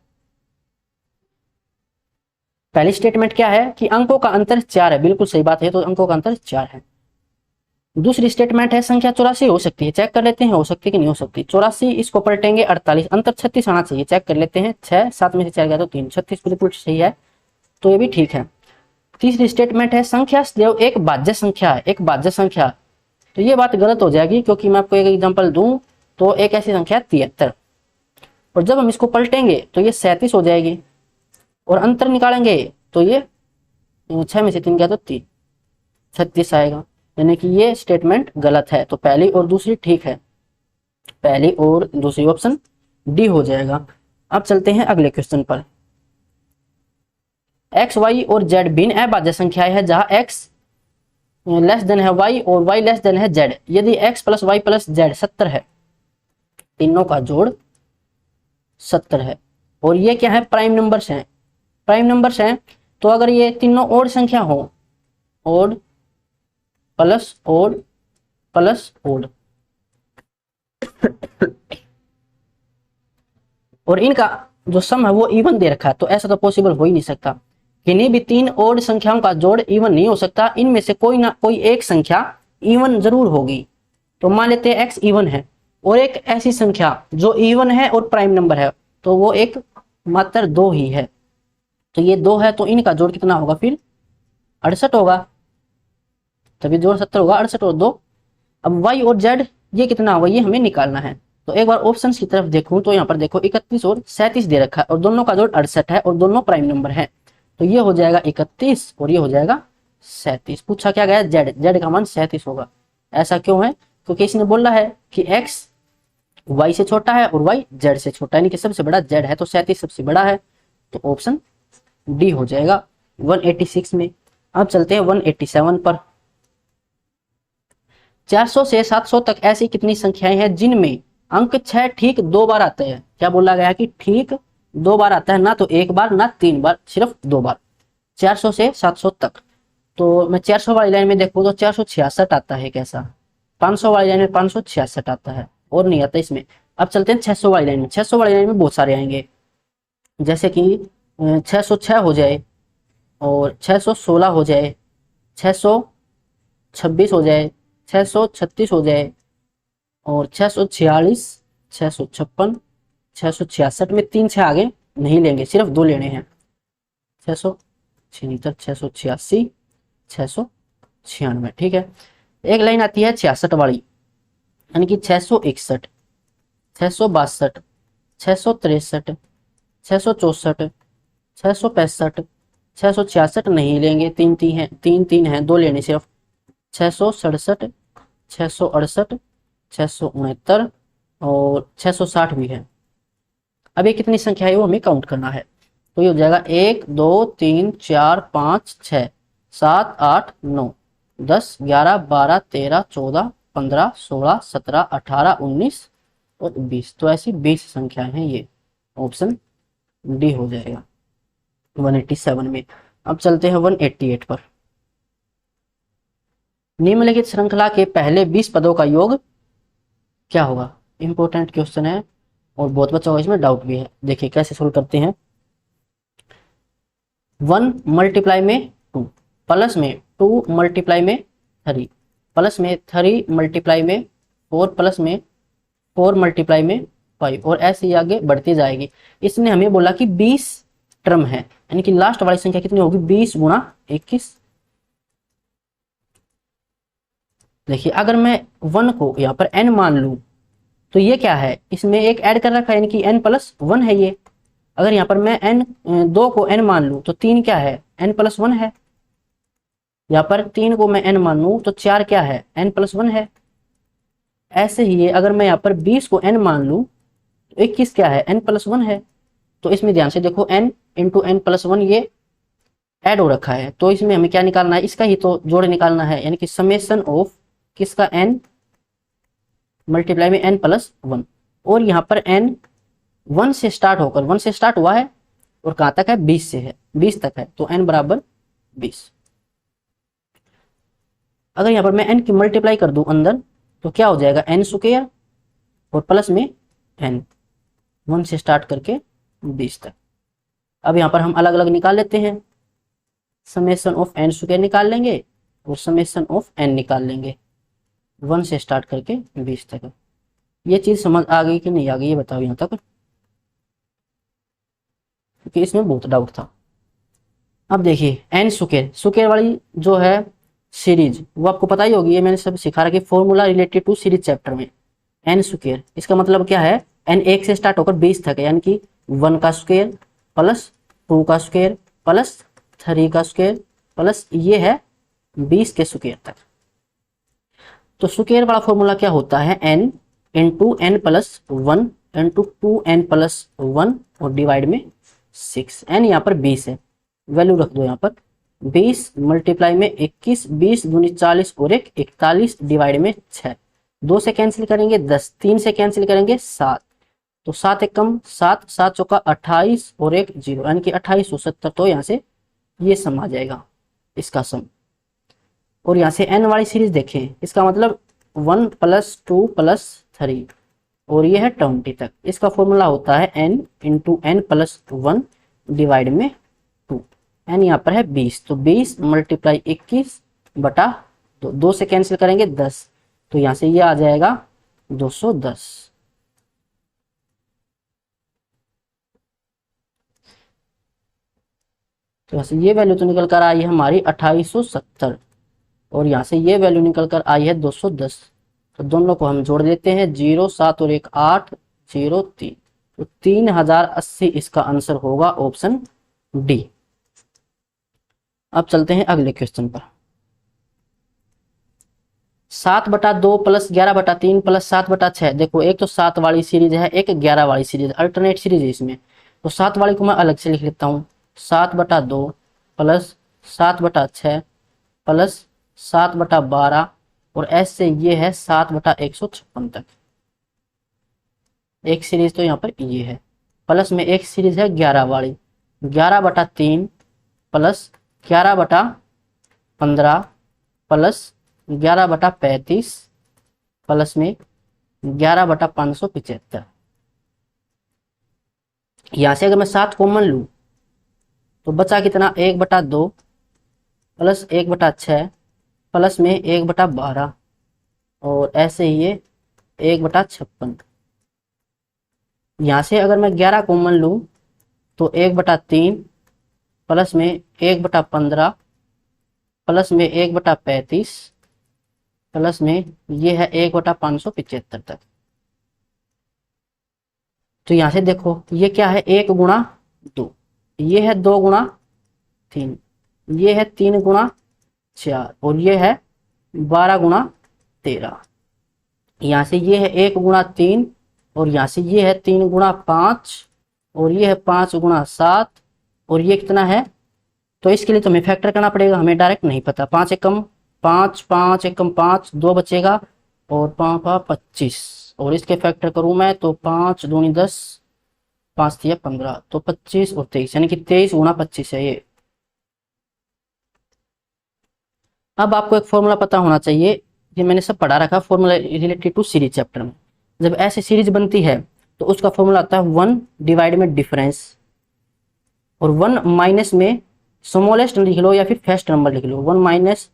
पहली स्टेटमेंट क्या है कि अंकों का अंतर 4 है, बिल्कुल सही बात है, तो अंकों का अंतर 4 है। दूसरी स्टेटमेंट है संख्या 84 हो सकती है, चेक कर लेते हैं हो सकती है कि नहीं हो सकती। 84 इसको पलटेंगे 48, अंतर 36 आना चाहिए, चेक कर लेते हैं, 6 7 में से 4 गया तो 3, 36 बिल्कुल सही है, तो ये भी ठीक है। तीसरी स्टेटमेंट है संख्या सदैव एक भाज्य संख्या है, एक भाज्य संख्या, तो ये बात गलत हो जाएगी क्योंकि मैं आपको एक एग्जांपल दूं तो एक ऐसी संख्या 73, और जब हम इसको पलटेंगे तो ये 37 हो जाएगी, और अंतर निकालेंगे तो ये 6 में से 3 गया तो 3, 36 आएगा, यानी कि ये स्टेटमेंट गलत है। तो पहली और दूसरी ठीक है, पहली और दूसरी ऑप्शन डी हो जाएगा। अब चलते हैं अगले क्वेश्चन पर। एक्स वाई और जेड भिन्न अभाज्य संख्याएं हैं जहां एक्स लेस देन है वाई और वाई लेस देन है जेड। यदि X plus Y plus Z 70 है, तीनों का जोड़ 70 है, और ये क्या है, प्राइम नंबर्स हैं, प्राइम नंबर्स हैं, तो अगर ये तीनों ओड संख्या हो, odd plus odd plus odd, और इनका जो सम है वो इवन दे रखा है, तो ऐसा तो पॉसिबल हो ही नहीं सकता, किन्हीं भी 3 ओड संख्याओं का जोड़ इवन नहीं हो सकता, इनमें से कोई ना कोई एक संख्या इवन जरूर होगी। तो मान लेते हैं एक्स इवन है, और एक ऐसी संख्या जो इवन है और प्राइम नंबर है, तो वो एक मात्र 2 ही है, तो ये 2 है, तो इनका जोड़ कितना होगा फिर 68 होगा, तभी जोड़ 70 होगा, 68 और 2। अब वाई और जेड ये कितना होगा, ये हमें निकालना है। तो एक बार ऑप्शंस की तरफ देखूं तो यहाँ पर देखो 31 और 37 दे रखा है, और दोनों का जोड़ 68 है, और दोनों प्राइम नंबर है, तो ये हो जाएगा 31 और ये हो जाएगा 37। पूछा क्या गया, जेड, जेड का मान 37 होगा। ऐसा क्यों है, क्योंकि इसने बोला है कि एक्स वाई से छोटा है और वाई जेड से छोटा है, यानी कि सबसे बड़ा जेड है, तो 37 सबसे बड़ा है, तो ऑप्शन डी हो जाएगा 186 में। अब चलते हैं 187 पर। 400 से 700 तक ऐसी कितनी संख्याएं हैं जिनमें अंक 6 ठीक 2 बार आते हैं। क्या बोला गया कि ठीक 2 बार आता है, ना तो 1 बार ना 3 बार, सिर्फ 2 बार। 400 से 700 तक, तो मैं 400 वाली लाइन में देखूँ तो 466 आता है कैसा, 500 वाली लाइन में 566 आता है, और नहीं आता इसमें। अब चलते हैं 600 वाली लाइन में। 600 वाली लाइन में बहुत सारे आएंगे, जैसे कि 606 हो जाए, और 616 हो जाए, 600 626 हो जाए, 636 हो जाए, और 646, 656, 666 में 3 6 आगे नहीं लेंगे, सिर्फ 2 लेने हैं। 676, 686, 696, ठीक है। एक लाइन आती है 66 वाली, यानी कि 661, 662, 663, 664, 665, 666 नहीं लेंगे, 3 3 है, 3 3 है, 2 लेने सिर्फ। 667, 668, 669 और 660 भी है। अब ये कितनी संख्या है वो हमें काउंट करना है। तो ये हो जाएगा 1 2 3 4 5 6 7 8 9 10 11 12 13 14 15 16 17 18 19 और 20। तो ऐसी 20 संख्याएं हैं। ये ऑप्शन डी हो जाएगा 187 में। अब चलते हैं 188 पर। निम्नलिखित श्रृंखला के पहले 20 पदों का योग क्या होगा? इंपॉर्टेंट क्वेश्चन है और बहुत बच्चों को इसमें डाउट भी है। देखिए कैसे सोल्व करते हैं। 1 मल्टीप्लाई में 2, प्लस में 2 मल्टीप्लाई में 3, प्लस में 3 मल्टीप्लाई में 4, प्लस में 4 मल्टीप्लाई में 5, और ऐसे ही आगे बढ़ती जाएगी। इसने हमें बोला कि 20 टर्म है, यानी कि लास्ट वाली संख्या कितनी होगी? 20 गुणा 21। देखिए अगर मैं 1 को यहाँ पर n मान लूं तो ये क्या है? इसमें एक ऐड कर रखा है, यानी कि n+1 है ये। अगर यहाँ पर मैं दो को n मान लूं तो 3 क्या है? n+1 है। यहाँ पर 3 को मैं n मान लूं तो 4 क्या है? n+1 है। ऐसे ही अगर मैं यहाँ पर 20 को n मान लूं तो 21 क्या है? n+1 है। तो इसमें ध्यान से देखो, n इंटू n+1 ये ऐड हो रखा है, तो इसमें हमें क्या निकालना है? इसका ही तो जोड़ निकालना है, यानी कि समेशन ऑफ किसका? n मल्टीप्लाई में n+1। और यहाँ पर n 1 से स्टार्ट होकर 1 से स्टार्ट हुआ है और कहां तक है? 20 से है, 20 तक है, तो n बराबर 20। अगर यहाँ पर मैं n की मल्टीप्लाई कर दूं अंदर तो क्या हो जाएगा? n स्क्वायर और प्लस में n, 1 से स्टार्ट करके 20 तक। अब यहाँ पर हम अलग अलग निकाल लेते हैं, समेशन ऑफ n स्क्वायर निकाल लेंगे और समेशन ऑफ n निकाल लेंगे, 1 से स्टार्ट करके 20 तक। ये चीज समझ आ गई कि नहीं आ गई ये बताओ यहाँ तक, क्योंकि इसमें बहुत डाउट था। अब देखिए n स्क्वायर वाली जो है सीरीज वो आपको पता ही होगी, ये मैंने सब सिखा रखी, formula related to series chapter में। n स्क्वायर इसका मतलब क्या है? n 1 से स्टार्ट होकर 20 तक है, यानी कि 1 का स्क्वायर प्लस 2 का स्क्वायर प्लस 3 का स्क्वायर प्लस ये है 20 के स्क्वायर तक। तो स्क्वायर वाला फॉर्मूला क्या होता है? n into n+1 into 2n+1 और डिवाइड में 6। n यहाँ पर 20 है, वैल्यू रख दो यहाँ पर 20 मल्टीप्लाई में 21, 20 दूनी 40 और 1 41 डिवाइड में 6। 2 से कैंसिल करेंगे 10, 3 से कैंसिल करेंगे 7, तो 7 एक कम 7, 7 चौका 28 और 1 0, यानी कि 2870। तो यहाँ से ये सम आ जाएगा इसका सम। और यहाँ से n वाली सीरीज देखें, इसका मतलब 1 + 2 + 3 और ये है 20 तक। इसका फॉर्मूला होता है n इंटू n+1 डिवाइड में 2। n यहाँ पर है 20, तो 20 मल्टीप्लाई 21 बटा 2, 2 से कैंसिल करेंगे 10, तो यहाँ से ये आ जाएगा 210। तो यहाँ से ये वैल्यू तो निकल कर आई है हमारी 2870 और यहाँ से ये वैल्यू निकल कर आई है 210। तो दोनों को हम जोड़ देते हैं, 0 7 और 1 8 0 3, तो 3080 इसका आंसर होगा ऑप्शन डी। अब चलते हैं अगले क्वेश्चन पर। 7/2 + 11/3 + 7/6। देखो एक तो 7 वाली सीरीज है, एक 11 वाली सीरीज, अल्टरनेट सीरीज है इसमें। तो 7 वाली को मैं अलग से लिख लेता हूँ, 7/2 + 7/6 + 7/12 और ऐसे ये है 7/156 तक। एक सीरीज तो यहाँ पर ये है, प्लस में एक सीरीज है 11 वाली, 11/3 + 11/15 + 11/35 प्लस में 11/575। यहां से अगर मैं 7 कॉमन लूं तो बचा कितना? 1/2 + 1/6 प्लस में 1/12 और ऐसे ही ये 1/56। यहाँ से अगर मैं 11 कॉमन लूँ तो 1/3 प्लस में 1/15 प्लस में 1/35 प्लस में ये है 1/575 तक। तो यहाँ से देखो ये क्या है, 1 गुणा 2, ये है 2 गुणा 3, ये है 3 गुणा 4 और ये है 12 गुणा 13। यहाँ से ये है 1 गुणा 3 और यहाँ से ये है 3 गुणा 5 और ये है 5 गुणा 7 और ये कितना है। तो इसके लिए तो हमें फैक्टर करना पड़ेगा, हमें डायरेक्ट नहीं पता। 5 एकम 5, 5 एकम 5, 2 बचेगा और 5 25 और इसके फैक्टर करूं मैं तो 5 दूनी 10, 5 तिया 15 तो 25 और 23 यानी कि 23 गुणा 25 है ये। अब आपको एक फॉर्मूला पता होना चाहिए, ये मैंने सब पढ़ा रखा, formula related to series chapter में। जब ऐसे सीरीज बनती है तो उसका फॉर्मूला आता है 1 डिवाइड में डिफरेंस और 1 माइनस में स्मॉलेस्ट लिख लो या फिर फर्स्ट नंबर लिख लो। 1 minus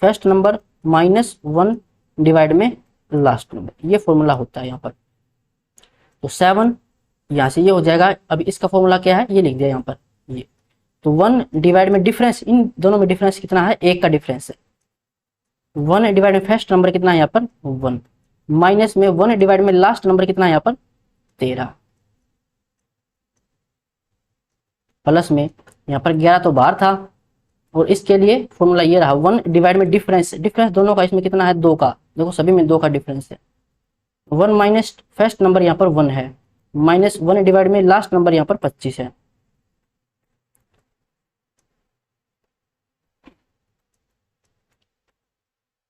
first number minus 1 divide में लास्ट नंबर, ये फॉर्मूला होता है यहाँ पर। तो 7 यहाँ से ये हो जाएगा। अब इसका फॉर्मूला क्या है ये लिख दिया यहाँ पर ये। तो 1 डिवाइड में डिफरेंस, इन दोनों में डिफरेंस कितना है, 1 का डिफरेंस है। 1 डिवाइड में फर्स्ट नंबर कितना है यहाँ पर 1 माइनस में 1 डिवाइड में लास्ट नंबर कितना है यहाँ पर 13 प्लस में यहाँ पर 11 तो बाहर था और इसके लिए फॉर्मूला ये रहा 1 डिवाइड में डिफरेंस, डिफरेंस दोनों का इसमें कितना है 2 का, देखो सभी में 2 का डिफरेंस है। 1 माइनस फर्स्ट नंबर यहाँ पर 1 है माइनस 1 डिवाइड में लास्ट नंबर यहाँ पर 25 है।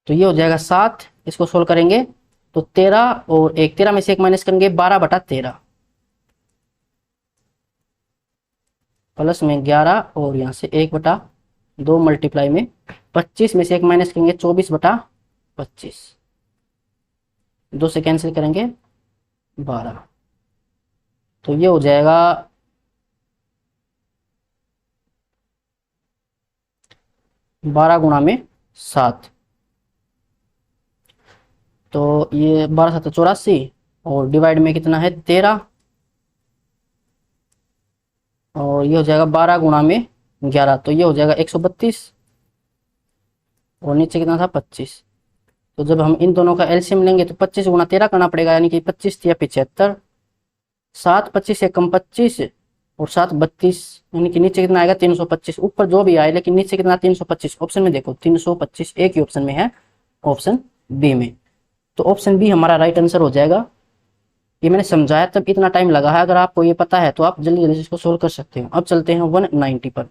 तो ये हो जाएगा 7, इसको सोल्व करेंगे तो 13 और 1, 13 में से 1 माइनस करेंगे 12/13 प्लस में 11 और यहाँ से 1/2 मल्टीप्लाई में 25 में से 1 माइनस करेंगे 24/25, 2 से कैंसिल करेंगे 12। तो ये हो जाएगा 12 गुणा में 7, तो ये 12 7 84 और डिवाइड में कितना है 13 और ये हो जाएगा 12 गुणा में 11, तो ये हो जाएगा 132 और नीचे कितना था 25। तो जब हम इन दोनों का एलसीएम लेंगे तो 25 गुणा 13 करना पड़ेगा यानी कि 25 या 75, 7 25 से कम 25 और 7 32 यानी कि नीचे कितना आएगा 325। ऊपर जो भी आए लेकिन नीचे कितना 325। ऑप्शन में देखो 325 एक ही ऑप्शन में है, ऑप्शन बी में। तो ऑप्शन बी हमारा राइट आंसर हो जाएगा। ये मैंने समझाया तब इतना टाइम लगा है, अगर आपको ये पता है तो आप जल्दी जल्दी इसको सोल्व कर सकते हो। अब चलते हैं 190 पर।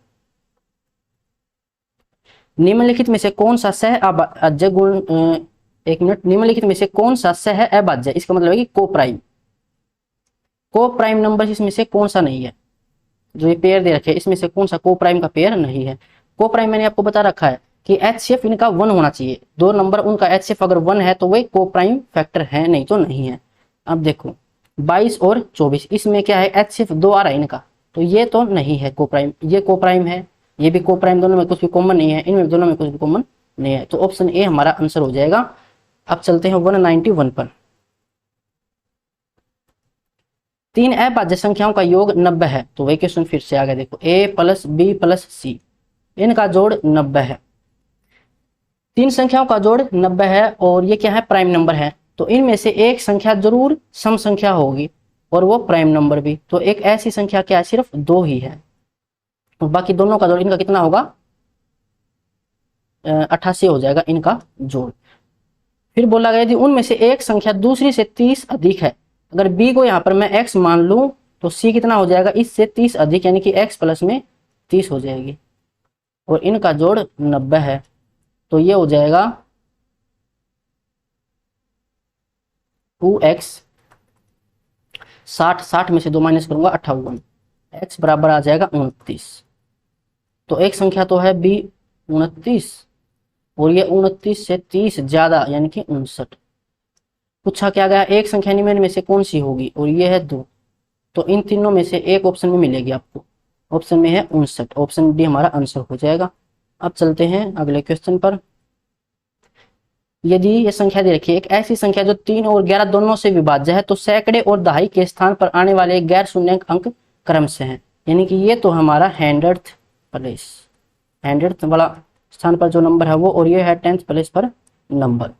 निम्नलिखित में से कौन सा सह अभाज्य गुण, एक मिनट, निम्नलिखित में से कौन सा सह अभाज्य, इसका मतलब है कि को प्राइम नंबर इसमें से कौन सा नहीं है। जो ये पेयर दे रखे हैं इसमें से कौन सा को प्राइम का पेयर नहीं है। को प्राइम मैंने आपको बता रखा है कि HCF इनका 1 होना चाहिए, 2 नंबर उनका HCF अगर 1 है तो वे को प्राइम फैक्टर है, नहीं तो नहीं है। अब देखो 22 और 24 इसमें क्या है HCF 2 आ रहा है इनका, तो ये तो नहीं है को प्राइम, ये को प्राइम है, ये भी को प्राइम, दोनों में कुछ भी कॉमन नहीं है, इनमें दोनों में कुछ भी कॉमन नहीं है। तो ऑप्शन ए हमारा आंसर हो जाएगा। अब चलते हैं 191 पर। 3 अभाज्य संख्याओं का योग 90 है, तो वही क्वेश्चन फिर से आ गया। देखो A plus B plus C इनका जोड़ 90 है। 3 संख्याओं का जोड़ 90 है और ये क्या है प्राइम नंबर है, तो इनमें से एक संख्या जरूर सम संख्या होगी और वो प्राइम नंबर भी। तो एक ऐसी संख्या क्या है सिर्फ 2 ही है और बाकी दोनों का जोड़ इनका कितना होगा 88 हो जाएगा इनका जोड़। फिर बोला गया यदि उनमें से एक संख्या दूसरी से 30 अधिक है, अगर B को यहाँ पर मैं x मान लूं तो C कितना हो जाएगा इससे 30 अधिक यानी कि x प्लस में 30 हो जाएगी और इनका जोड़ 90 है। तो ये हो जाएगा 2x, 60 में से 2 माइनस करूंगा 58, x बराबर आ जाएगा 29। तो एक संख्या तो है B 29 और ये 29 से 30 ज्यादा यानी कि 59। पूछा क्या गया एक संख्या निम्न में से कौन सी होगी और ये है 2, तो इन तीनों में से एक ऑप्शन में मिलेगी आपको, ऑप्शन में है 59, ऑप्शन डी हमारा आंसर हो जाएगा। अब चलते हैं अगले क्वेश्चन पर। यदि ये संख्या दे रखी है एक ऐसी संख्या जो 3 और 11 दोनों से विभाज्य है तो सैकड़े और दहाई के स्थान पर आने वाले गैर शून्य अंक क्रम से हैं। यानी कि ये तो हमारा 100th प्लेस, 100th वाला स्थान पर जो नंबर है वो, और ये है 10th प्लेस पर नंबर।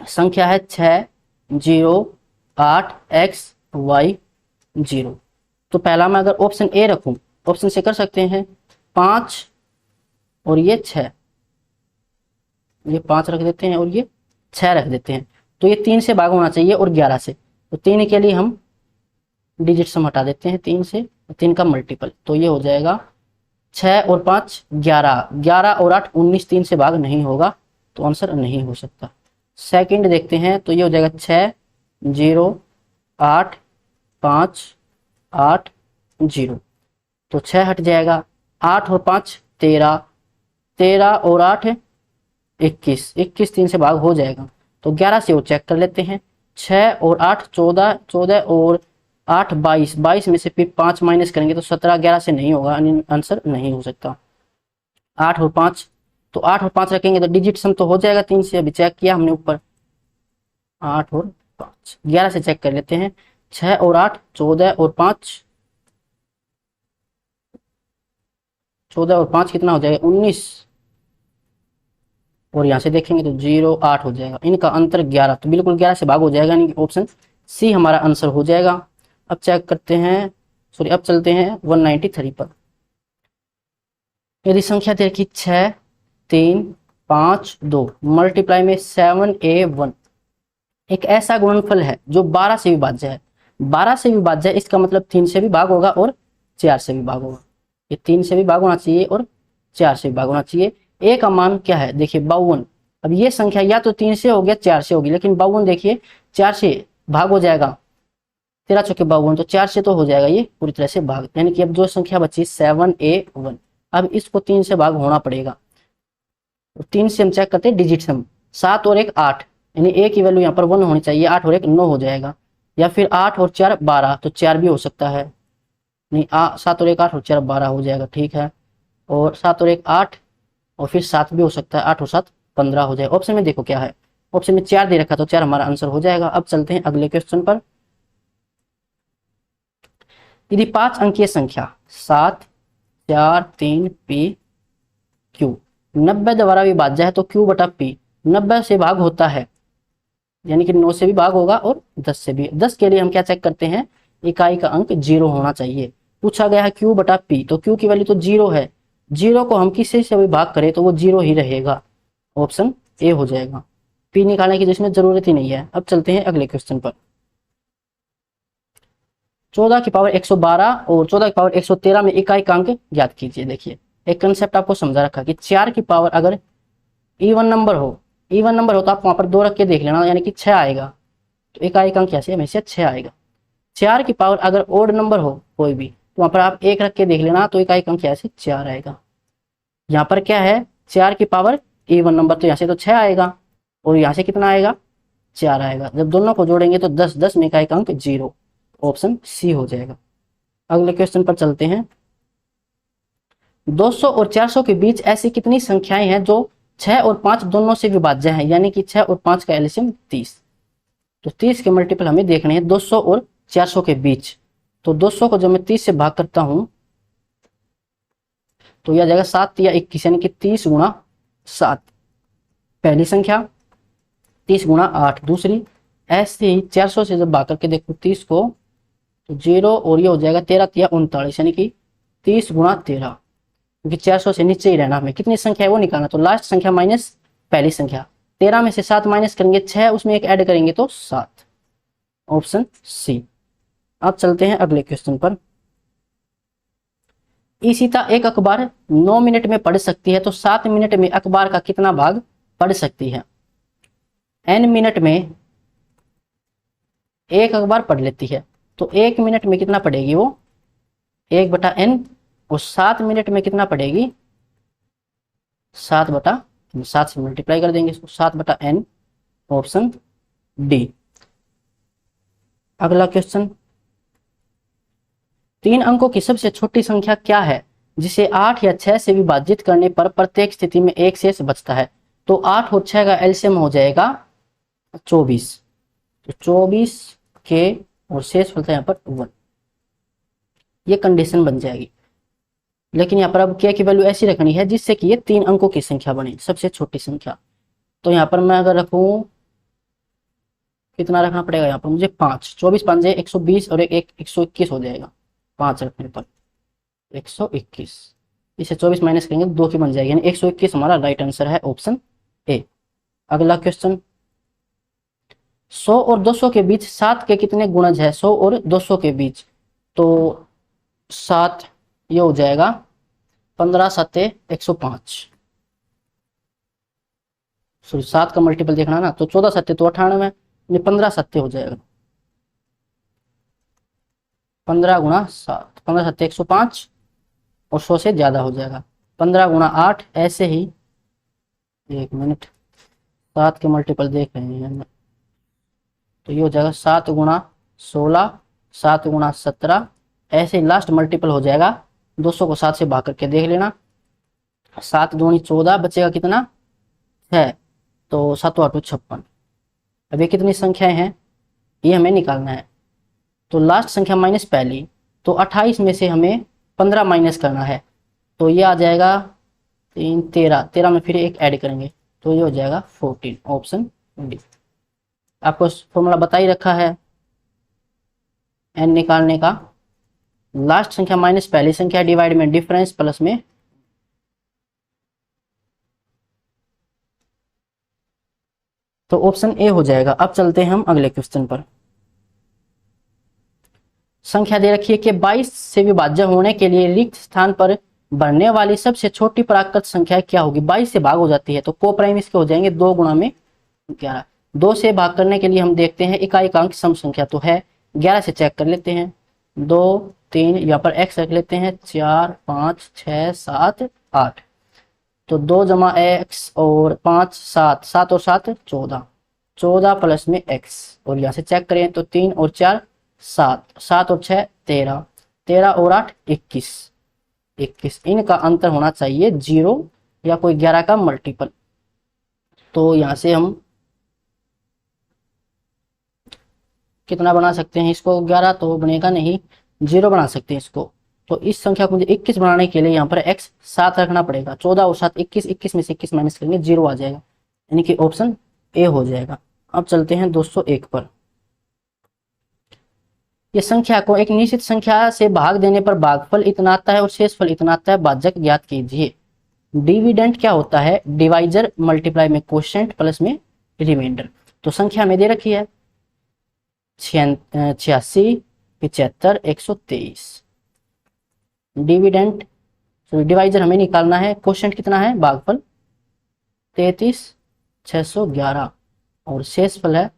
संख्या है 608XY0। तो पहला मैं अगर ऑप्शन ए रखूं, ऑप्शन से कर सकते हैं 5 और ये 6, ये 5 रख देते हैं और ये 6 रख देते हैं। तो ये 3 से भाग होना चाहिए और 11 से, तो 3 के लिए हम डिजिट सम हटा देते हैं 3 से, 3 का मल्टीपल, तो ये हो जाएगा 6 और 5 11, 11 और 8 19, 3 से भाग नहीं होगा तो आंसर नहीं हो सकता। सेकंड देखते हैं, तो ये हो जाएगा 6 0 8 5 8 0, तो 6 हट जाएगा, 8 और 5 13, 13 और 8 21, 21 3 से भाग हो जाएगा, तो 11 से वो चेक कर लेते हैं। 6 और 8 14, 14 और 8 22, 22 में से फिर 5 माइनस करेंगे तो 17, 11 से नहीं होगा, आंसर नहीं हो सकता। 8 और 5, तो 8 और 5 रखेंगे तो डिजिट सम तो हो जाएगा 3 से, अभी चेक किया हमने ऊपर। 8 और 5, 11 से चेक कर लेते हैं। 6 और 8 14 और 5, 14 और 5 कितना हो जाएगा 19, और यहाँ से देखेंगे तो 0 8 हो जाएगा, इनका अंतर 11, तो बिल्कुल 11 से भाग हो जाएगा, यानी कि ऑप्शन सी हमारा आंसर हो जाएगा। अब चेक करते हैं, सॉरी अब चलते हैं 193 पर। यदि संख्या दे रखी 6 3 5 2 मल्टीप्लाई में 7A1 एक ऐसा गुणनफल है जो 12 से विभाज्य है। 12 से विभाज्य है, इसका मतलब 3 से भी भाग होगा और 4 से भी भाग होगा। ये 3 से भी भाग होना चाहिए और 4 से भी भाग होना चाहिए। ए का मान क्या है, देखिए 52। अब ये संख्या या तो 3 से हो गया 4 से होगी, लेकिन 52 देखिए 4 से भाग हो जाएगा, 13 चौके 52, तो 4 से तो हो जाएगा ये पूरी तरह से भाग, यानी कि अब जो संख्या बची 7A1, अब इसको 3 से भाग होना पड़ेगा। तो 3 से हम चेक करते हैं डिजिट सम, 7 और 1 8, यानी ए की वैल्यू यहाँ पर 1 होनी चाहिए, 8 और 1 9 हो जाएगा, या फिर 8 और 4 12, तो 4 भी हो सकता है, नहीं 7 और 1 8 और 4 12 हो जाएगा, ठीक है, और 7 और 1 8, और फिर 7 भी हो सकता है, 8 और 7 15 हो जाएगा। ऑप्शन में देखो क्या है, ऑप्शन में 4 दे रखा, तो 4 हमारा आंसर हो जाएगा। अब चलते हैं अगले क्वेश्चन पर। यदि 5 अंकीय संख्या 7 4 3 P Q 90 द्वारा विभाज्य है तो Q बटा P 90 से भाग होता है, यानी कि 9 से भी भाग होगा और 10 से भी। 10 के लिए हम क्या चेक करते हैं, इकाई का अंक 0 होना चाहिए। पूछा गया है Q बटा P, तो Q की वैल्यू तो 0 है, 0 को हम किसी से भी भाग करें तो वो 0 ही रहेगा, ऑप्शन ए हो जाएगा। P निकालने की जिसमें जरूरत ही नहीं है। अब चलते हैं अगले क्वेश्चन पर। 14 की पावर 112 और 14 की पावर 113 में इकाई का अंक ज्ञात कीजिए। देखिए एक कंसेप्ट आपको समझा रखा कि 4 की पावर अगर इवन नंबर हो, इवन नंबर हो तो आप वहां पर 2 रख के देख लेना, यानी कि 6 आएगा, तो इकाई का अंक कैसे हमेशा 6 आएगा। 4 की पावर अगर ओड नंबर हो कोई भी, तो वहां पर आप 1 रख के देख लेना, तो इकाई का अंक कैसे 4 आएगा। यहाँ पर क्या है, 4 की पावर इवन नंबर, तो यहाँ से तो 6 आएगा, और यहाँ से कितना आएगा 4 आएगा। जब दोनों को जोड़ेंगे तो 10, 10 में इकाई का अंक 0, ऑप्शन सी हो जाएगा। अगले क्वेश्चन पर चलते हैं। 200 और 400 के बीच ऐसी कितनी संख्याएं हैं जो 6 और 5 दोनों से विभाज्य हैं, यानी कि 6 और 5 का एलसीएम 30। तो 30 के मल्टीपल हमें देखने हैं 200 और 400 के बीच। तो 200 को जब मैं 30 से भाग करता हूं तो यह जाएगा 7 या 21, यानी कि 30 गुणा 7 पहली संख्या, 30 गुणा 8 दूसरी। ऐसे ही 400 से जब भाग करके देखो 30 को, तो 0 और ये हो जाएगा 13 या 39, यानी कि 30 गुणा 13, क्योंकि 400 से नीचे ही रहना हमें। कितनी संख्या है वो निकालना, तो लास्ट संख्या माइनस पहली संख्या, 13 में से 7 माइनस करेंगे 6, उसमें एक ऐड करेंगे तो 7, ऑप्शन सी। अब चलते हैं अगले क्वेश्चन पर। ईशिता एक अखबार 9 मिनट में पढ़ सकती है तो 7 मिनट में अखबार का कितना भाग पढ़ सकती है। n मिनट में एक अखबार पढ़ लेती है, तो 1 मिनट में कितना पढ़ेगी वो 1 बटा n, और 7 मिनट में कितना पढ़ेगी 7 बटा, 7 से मल्टीप्लाई कर देंगे इसको, 7 बटा n, ऑप्शन डी। अगला क्वेश्चन, 3 अंकों की सबसे छोटी संख्या क्या है जिसे 8 या 6 से विभाजित करने पर प्रत्येक स्थिति में एक शेष बचता है। तो 8 और 6 का एलसीएम हो जाएगा 24। तो 24 के और शेष फल था यहाँ पर 1, ये कंडीशन बन जाएगी। लेकिन यहाँ पर अब के की वैल्यू ऐसी रखनी है जिससे कि ये 3 अंकों की संख्या बने, सबसे छोटी संख्या। तो यहाँ पर मैं अगर रखूं, कितना रखना पड़ेगा यहाँ पर मुझे 5, 24 5 120 और एक 121 हो जाएगा, 5 रखने पर 121। इसे 24 माइनस करेंगे 2 की बन जाएगी, यानी 121 हमारा राइट आंसर है, ऑप्शन ए। अगला क्वेश्चन, 100 और 200 के बीच 7 के कितने गुणज है? 100 और 200 के बीच, तो 7 ये हो जाएगा 15 7 105, सॉरी 7 का मल्टीपल देखना ना, तो 14 7 तो 98, 15 7 हो जाएगा, 15 गुणा 7, 15 7 105 और 100 से ज्यादा हो जाएगा, 15 गुणा 8, ऐसे ही 1 मिनट 7 के मल्टीपल देख रहे हैं, तो ये हो जाएगा 7 गुणा 16, 7 गुणा 17, ऐसे लास्ट मल्टीपल हो जाएगा। 200 को 7 से भाग करके देख लेना, 7 दूनी 14, बचेगा कितना 6, तो 7 8 56। अब ये कितनी संख्याएं हैं ये हमें निकालना है। तो लास्ट संख्या माइनस पहली, तो 28 में से हमें 15 माइनस करना है, तो ये आ जाएगा 3 13, 13 में फिर एक ऐड करेंगे, तो ये हो जाएगा 14, ऑप्शन डी। आपको फॉर्मूला बता ही रखा है एन निकालने का, लास्ट संख्या माइनस पहली संख्या डिवाइड में डिफरेंस प्लस में, तो ऑप्शन ए हो जाएगा। अब चलते हैं हम अगले क्वेश्चन पर। संख्या दे रखी है कि 22 से विभाज्य होने के लिए रिक्त स्थान पर भरने वाली सबसे छोटी प्राकृत संख्या क्या होगी? 22 से भाग हो जाती है, तो को प्राइम इसके हो जाएंगे 2 गुणा में 11। 2 से भाग करने के लिए हम देखते हैं इकाई अंक सम संख्या तो है, 11 से चेक कर लेते हैं, 2 3, यहाँ पर x रख लेते हैं, 4 5 6 7 8, तो 2 जमा x और 5 7, 7 और 7 14, 14 प्लस में x, और यहाँ से चेक करें तो 3 और 4 7, 7 और 6 13, 13 और 8 21, 21, इनका अंतर होना चाहिए 0 या कोई 11 का मल्टीपल। तो यहाँ से हम कितना बना सकते हैं इसको? 11 तो बनेगा नहीं, 0 बना सकते हैं इसको। तो इस संख्या को मुझे 21 बनाने के लिए यहाँ पर x 7 रखना पड़ेगा, 14 और 7 21, 21 में से 21 माइनस करेंगे 0 आ जाएगा, यानी कि ऑप्शन ए हो जाएगा। अब चलते हैं 201 पर। यह संख्या को एक निश्चित संख्या से भाग देने पर भागफल इतना आता है और शेषफल इतना आता है, भाजक ज्ञात कीजिए। डिविडेंड क्या होता है? डिवाइजर मल्टीप्लाई में क्वोशिएंट प्लस में रिमाइंडर। तो संख्या में दे रखी है 86 75 123, डिविडेंड डिवाइजर हमें निकालना है, क्वोशिएंट कितना है? भागफल 33 611 और शेषफल है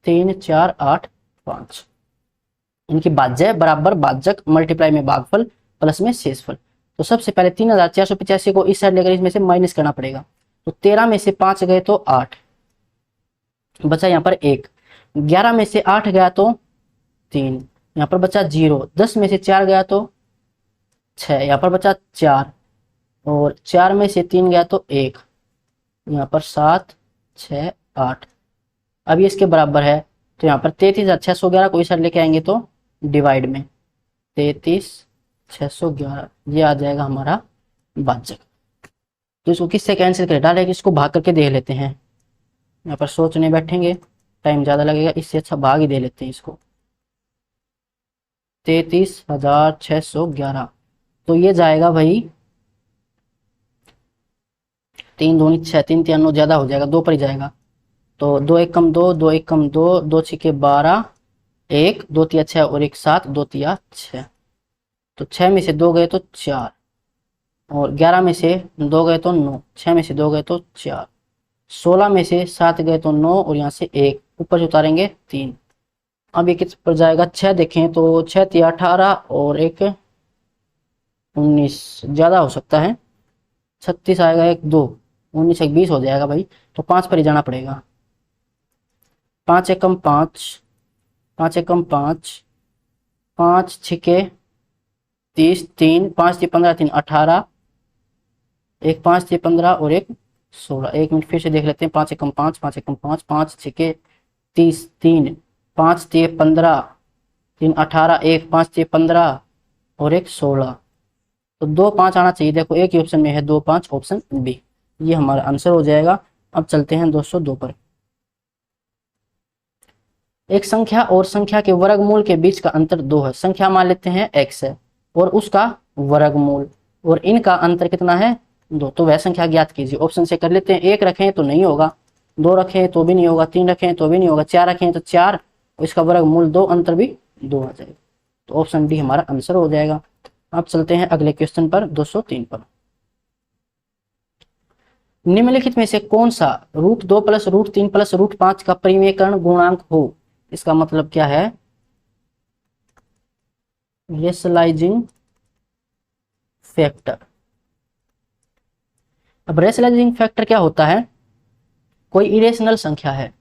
3 4 8 5। इनकी भाज्य बराबर भाजक मल्टीप्लाई में भागफल प्लस में शेषफल। तो सबसे पहले 3485 को इस साइड लेकर इसमें से माइनस करना पड़ेगा, तो 13 में से 5 गए तो 8 बचा, यहाँ पर 1, 11 में से 8 गया तो 3, यहाँ पर बचा 0, 10 में से 4 गया तो 6, यहाँ पर बचा 4, और 4 में से 3 गया तो 1, यहाँ पर 7 6 8। अब ये इसके बराबर है, तो यहाँ पर 33,611 को इस साइड लेके आएंगे तो डिवाइड में 33,611, ये आ जाएगा हमारा भाजक। तो इसको किससे कैंसिल करें? डायरेक्ट इसको भाग करके देख लेते हैं, यहाँ पर सोचने बैठेंगे टाइम ज़्यादा लगेगा, इससे अच्छा भाग ही दे लेते हैं इसको। 33,611, तो ये जाएगा भाई 3 दूनी 6, 3 3 9 ज़्यादा हो जाएगा, 2 पर ही जाएगा, तो 2 1 कम 2, 2 1 कम 2, 2 6 12, 1 2 3 6 और 1 7, 2 3 6, तो 6 में से 2 गए तो 4, और 11 में से 2 गए तो 9, 6 में से 2 गए तो 4, 16 में से 7 गए तो 9, और यहाँ से 1 ऊपर से उतारेंगे 3। अब ये किस पर जाएगा? 6 देखें तो 6 3 18 और 1 19, ज़्यादा हो सकता है, 36 आएगा, 1 2 19 1 20 हो जाएगा भाई, तो 5 पर ही जाना पड़ेगा। 5 एकम 5, 5 एकम 5, 5 6 30, 3 5 3 15 3 18, 1 5 3 15 और 1 16। 1 मिनट फिर से देख लेते हैं। 5 एकम 5, 5 एकम 5, 5 छके 30, 3 5 ते 15, 3 18, 1 5 ते 15 और एक 16। तो 2 5 आना चाहिए। देखो एक ही ऑप्शन में है 2 5, ऑप्शन बी, ये हमारा आंसर हो जाएगा। अब चलते हैं 202 पर। एक संख्या और संख्या के वर्गमूल के बीच का अंतर 2 है। संख्या मान लेते हैं x है और उसका वर्गमूल, और इनका अंतर कितना है 2। तो वह संख्या ज्ञात कीजिए। ऑप्शन से कर लेते हैं। 1 रखें तो नहीं होगा, 2 रखें तो भी नहीं होगा, 3 रखें तो भी नहीं होगा, 4 रखें तो 4, इसका वर्गमूल 2, अंतर भी 2 आ जाएगा। तो ऑप्शन डी हमारा आंसर हो जाएगा। अब चलते हैं अगले क्वेश्चन पर, 203 पर। निम्नलिखित में से कौन सा √2 + √3 + √5 का परिमेयकरण गुणांक हो। इसका मतलब क्या है, रेशनलाइजिंग फैक्टर। अब रेशनलाइजिंग फैक्टर क्या होता है, कोई इरेशनल संख्या है,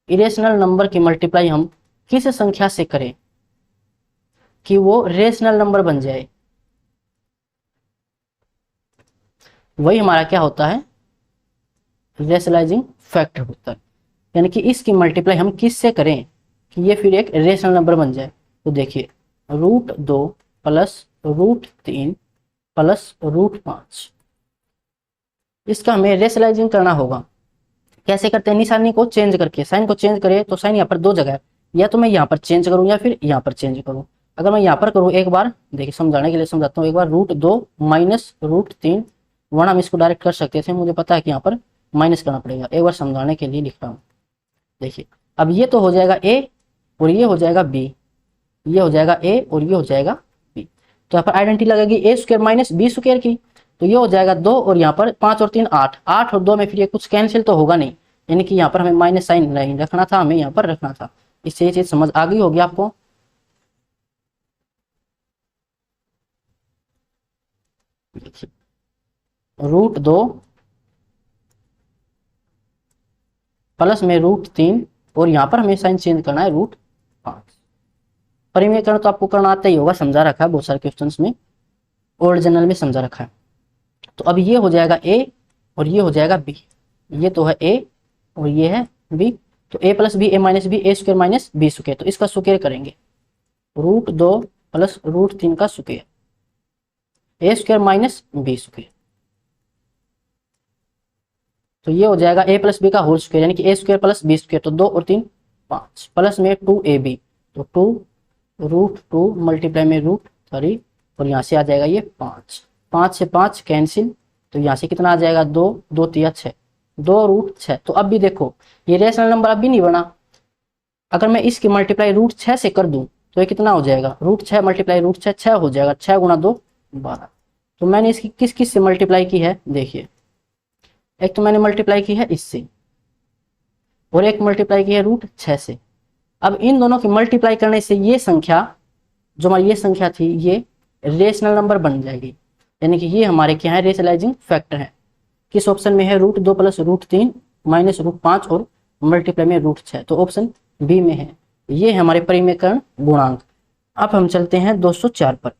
इरेशनल नंबर की मल्टीप्लाई हम किस संख्या से करें कि वो रेशनल नंबर बन जाए, वही हमारा क्या होता है, रेशनलाइजिंग फैक्टर होता है। यानी कि इसकी मल्टीप्लाई हम किस से करें कि ये फिर एक रेशनल नंबर बन जाए। तो देखिए √2 + √3 + √5, इसका हमें रेशनलाइजिंग करना होगा। कैसे करते हैं, निशानी को चेंज करके, साइन को चेंज करें तो साइन यहाँ पर 2 जगह है, या तो मैं यहाँ पर चेंज करूँ या फिर यहाँ पर चेंज करूँ। अगर मैं यहाँ पर करूँ, एक बार देखिए समझाने के लिए समझाता हूँ। एक बार √2 - √3, वरना हम इसको डायरेक्ट कर सकते थे, मुझे पता है कि यहाँ पर माइनस करना पड़ेगा। एक बार समझाने के लिए लिख रहा हूँ। देखिए अब ये तो हो जाएगा a और ये हो जाएगा b, ये हो जाएगा a और ये हो जाएगा b। तो यहाँ पर आइडेंटिटी लगेगी a² - b² की। तो ये हो जाएगा 2 और यहाँ पर 5 और 3 8, 8 और 2 में फिर ये कुछ कैंसिल तो होगा नहीं, यानी कि यहाँ पर हमें माइनस साइन नहीं रखना था, हमें यहाँ पर रखना था। इससे ये चीज समझ आ गई होगी आपको। √2 प्लस में √3 और यहाँ पर हमें साइन चेंज करना है √5। परिमेयकरण तो आपको करना आता ही होगा, समझा रखा है बहुत सारे क्वेश्चंस में, ओल्ड जनरल में समझा रखा है। तो अब ये हो जाएगा a और ये हो जाएगा b, ये तो है a और ये है b। तो a + b, a - b, a² - b², तो इसका स्क्वायर करेंगे, √2 + √3 का स्क्वायर, a² - b²। तो ये हो जाएगा a + b का होल स्क्वायर, यानी कि a² + b²। तो 2 और 3 5, प्लस में 2ab, तो 2 √2 में √3 और यहाँ से आ जाएगा ये 5, 5 से 5 कैंसिल, तो यहाँ से कितना आ जाएगा 2, 2 3 6, 2√6। तो अब भी देखो ये रेशनल नंबर अब भी नहीं बना। अगर मैं इसकी मल्टीप्लाई √6 से कर दूं तो ये कितना हो जाएगा, √6 × √6 6 हो जाएगा, 6 × 2 12। तो मैंने इसकी किस किस से मल्टीप्लाई की है, देखिए एक तो मैंने मल्टीप्लाई की है इससे और एक मल्टीप्लाई की है √6 से। अब इन दोनों की मल्टीप्लाई करने से ये संख्या, जो हमारी ये संख्या थी, ये रेशनल नंबर बन जाएगी, यानी कि ये हमारे क्या है, रेशनलाइजिंग फैक्टर है। किस ऑप्शन में है, √2 + √3 - √5 और मल्टीप्लाई में √6, तो ऑप्शन बी में है। ये है हमारे परिमेयकरण गुणांक। अब हम चलते हैं 204 पर।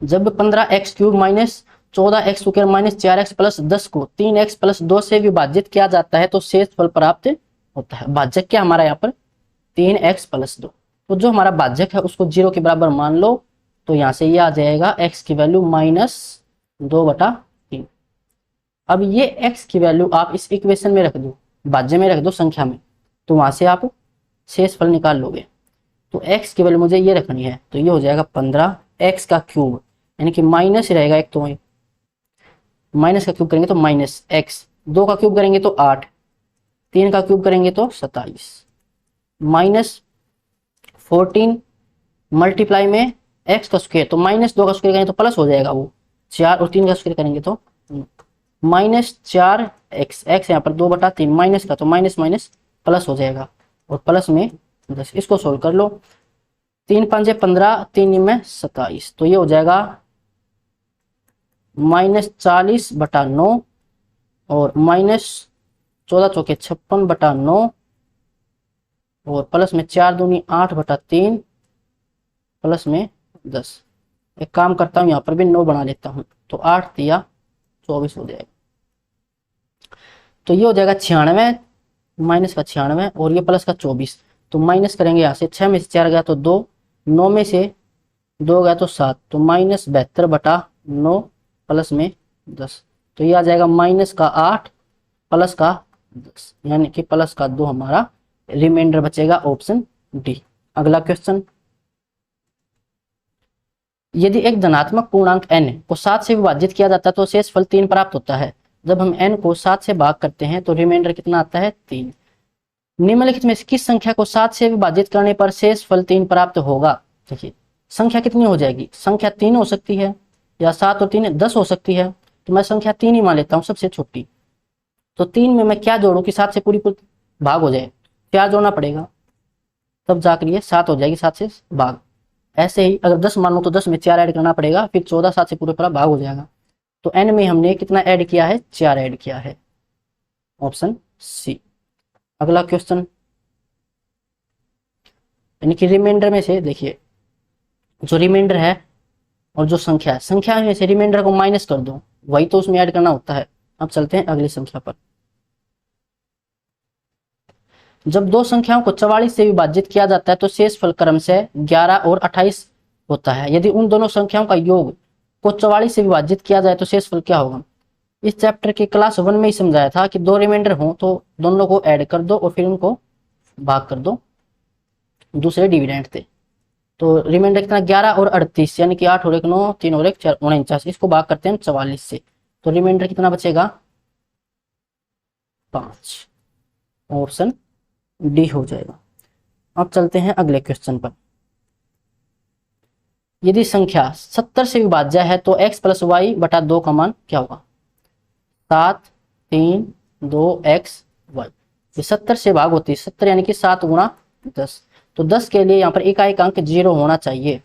जब 15x³ - 14x² - 4x + 10 को 3x + 2 से विभाजित किया जाता है तो शेष फल प्राप्त होता है। भाजक क्या हमारा यहाँ पर 3x + 2। तो जो हमारा भाजक है उसको 0 के बराबर मान लो, तो यहाँ से ये आ जाएगा x की वैल्यू -2/3। अब ये x की वैल्यू आप इस इक्वेशन में रख दो, भाज्य में रख दो संख्या में, तो वहां से आप शेष फल निकाल लोगे। तो x की वैल्यू मुझे ये रखनी है, तो ये हो जाएगा 15x³, यानी कि माइनस रहेगा, एक तो माइनस का क्यूब करेंगे तो -x, 2 का क्यूब करेंगे तो 8, 3 का क्यूब करेंगे तो 27, -14 मल्टीप्लाई में x का स्क्वायर, तो -2 का स्क्वायर करेंगे तो प्लस हो जाएगा वो 4, और 3 का स्क्वायर करेंगे तो -4x, x यहाँ पर 2/3, माइनस का तो माइनस माइनस प्लस हो जाएगा, और प्लस में 10। इसको सोल्व कर लो, 3 × 5 = 15, 3 में 27, तो ये हो जाएगा -40/9 और -14 × 4 = 56/9 और प्लस में 4 दूनी 8/3 प्लस में 10। एक काम करता हूँ यहाँ पर भी 9 बना लेता हूँ, तो 8 दिया 24 हो जाएगा। तो ये हो जाएगा 96 माइनस का 96 और ये प्लस का 24। तो माइनस करेंगे यहाँ से, 6 में से 4 गया तो 2, 9 में से 2 गया तो 7, तो -72/9 प्लस में 10। तो ये आ जाएगा -8 प्लस का 10, यानी कि प्लस का 2 हमारा रिमाइंडर बचेगा, ऑप्शन डी। अगला क्वेश्चन, यदि एक धनात्मक पूर्णांक n को 7 से विभाजित किया जाता है तो शेषफल 3 प्राप्त होता है। जब हम n को 7 से भाग करते हैं तो रिमाइंडर कितना आता है, 3। निम्नलिखित में से किस संख्या को 7 से विभाजित करने पर शेषफल 3 प्राप्त होगा। देखिए संख्या कितनी हो जाएगी, संख्या 3 हो सकती है या 7 और 3 10 हो सकती है। तो मैं संख्या 3 ही मान लेता हूँ सबसे छोटी। तो 3 में मैं क्या जोड़ू कि 7 से पूरी भाग हो जाए, 4 जोड़ना पड़ेगा, तब जाकर ये 7 हो जाएगी, 7 से भाग। ऐसे ही अगर 10 मान लो तो 10 में 4 ऐड करना पड़ेगा, फिर 14 7 से पूरा भाग हो जाएगा। तो n में हमने कितना ऐड किया है, 4 ऐड किया है, ऑप्शन सी। अगला क्वेश्चन, यानी कि रिमाइंडर में से देखिए जो रिमाइंडर है और जो संख्या में से रिमाइंडर को माइनस कर दो, वही तो उसमें ऐड करना होता है। अब चलते हैं अगली संख्या पर। जब दो संख्याओं को 44 से विभाजित किया जाता है तो शेषफल क्रमशः 11 और 28 होता है। यदि उन दोनों संख्याओं का योग को 44 से विभाजित किया जाए तो शेषफल क्या होगा। इस चैप्टर के क्लास 1 में ही समझाया था कि दो रिमाइंडर हो तो दोनों को ऐड कर दो और फिर उनको भाग कर दो दूसरे डिविडेंड से। तो रिमाइंडर कितना, 11 और 38, यानी कि 8 और 1 9, 3 और 1 4 49। इसको भाग करते हैं 44 से, तो रिमाइंडर कितना बचेगा, 5। ऑप्शन डी हो जाएगा। अब चलते हैं अगले क्वेश्चन पर। यदि संख्या 70 से विभाज्य है तो x + y/2 का मान क्या होगा। 7 3 2 x y। ये 70 से भाग होती है, 70 यानी कि 7 × 10। तो 10 के लिए यहाँ पर इकाई अंक 0 होना चाहिए।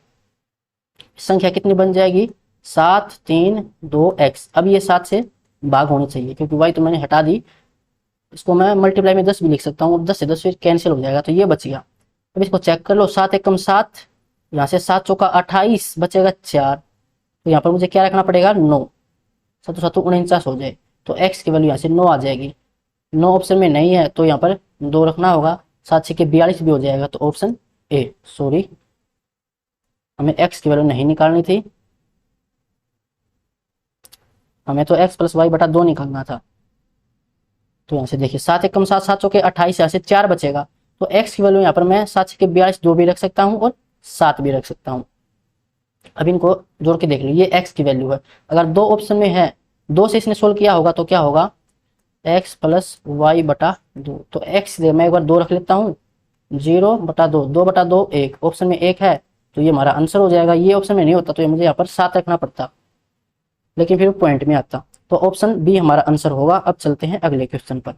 संख्या कितनी बन जाएगी, 7 3 2 x। अब ये 7 से भाग होनी चाहिए क्योंकि y तो मैंने हटा दी, इसको मैं मल्टीप्लाई में 10 भी लिख सकता हूँ, 10 से 10 फिर कैंसिल हो जाएगा, तो ये बच गया। अब इसको चेक कर लो, 7 × 7, यहाँ से 7 चौका 28 बचेगा 4। तो यहाँ पर मुझे क्या रखना पड़ेगा, 9। 7 7 49 हो जाए, तो x की वैल्यू यहाँ से 9 आ जाएगी। 9 ऑप्शन में नहीं है तो यहाँ पर 2 रखना होगा, 7 6 42 भी हो जाएगा, तो ऑप्शन ए। सॉरी, हमें x की वैल्यू नहीं निकालनी थी, हमें तो x + y/2 निकालना था। तो यहाँ से देखिए 7 × 7 7 चौके 28, यहाँ से 4 बचेगा। तो x की वैल्यू यहाँ पर मैं 7 6 42 2 भी रख सकता हूँ और 7 भी रख सकता हूँ। अब इनको जोड़ के देख लो, ये x की वैल्यू है। अगर 2 ऑप्शन में है, 2 से इसने सोल्व किया होगा तो क्या होगा, x + y/2। तो x मैं एक बार 2 रख लेता हूँ, 0/2, 2/2 1। ऑप्शन में 1 है तो ये हमारा आंसर हो जाएगा। ये ऑप्शन में नहीं होता तो ये मुझे यहाँ पर 7 रखना पड़ता, लेकिन फिर पॉइंट में आता। तो ऑप्शन बी हमारा आंसर होगा। अब चलते हैं अगले क्वेश्चन पर।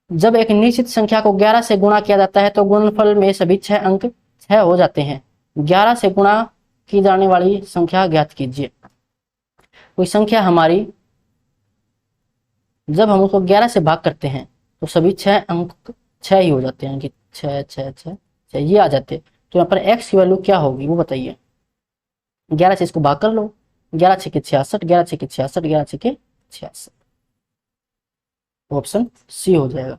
जब एक निश्चित संख्या को 11 से गुणा किया जाता है तो गुणनफल में सभी 6 अंक 6 हो जाते हैं। 11 से गुणा की जाने वाली संख्या ज्ञात कीजिए। कोई संख्या हमारी जब हम उसको 11 से भाग करते हैं तो सभी 6 अंक 6 ही हो जाते हैं, कि 6 6 6 6 ये आ जाते। तो यहाँ पर x की वैल्यू क्या होगी वो बताइए। 11 से इसको भाग कर लो, 11 6 66, 11 6 66, 11 6 66। ऑप्शन सी हो जाएगा।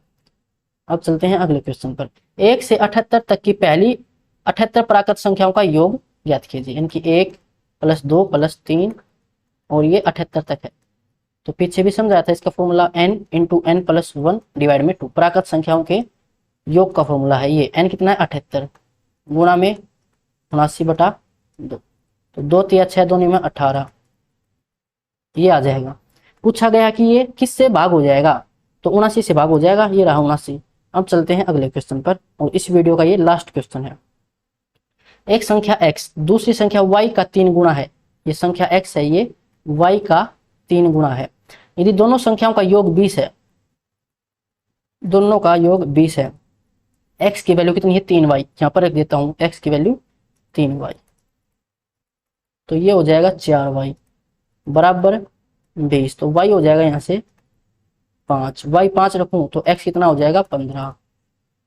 अब चलते हैं अगले क्वेश्चन पर। 1 से 78 तक की पहली 78 प्राकृत संख्याओं का योग ज्ञात कीजिए। यानी कि 1 + 2 + 3 और ये 78 तक है। तो पीछे भी समझाया था, इसका फॉर्मूला n × n + 1 / 2 प्राकृत संख्याओं के योग का फॉर्मूला है। ये n कितना है, 78 गुणा में 79/2। तो 2 3 6 2 में 18, ये आ जाएगा। पूछा गया कि ये किससे भाग हो जाएगा, तो 79 से भाग हो जाएगा, ये रहा 79। अब चलते हैं अगले क्वेश्चन पर और इस वीडियो का ये लास्ट क्वेश्चन है। एक संख्या x दूसरी संख्या y का 3 गुना है। ये संख्या x है, ये y का 3 गुना है। यदि दोनों संख्याओं का योग 20 है, दोनों का योग 20 है, x की वैल्यू कितनी है, 3y। यहाँ पर रख देता हूँ x की वैल्यू 3y, तो ये हो जाएगा 4y बराबर 20। तो y हो जाएगा यहाँ से 5, y 5 रखूँ तो x कितना हो जाएगा, 15।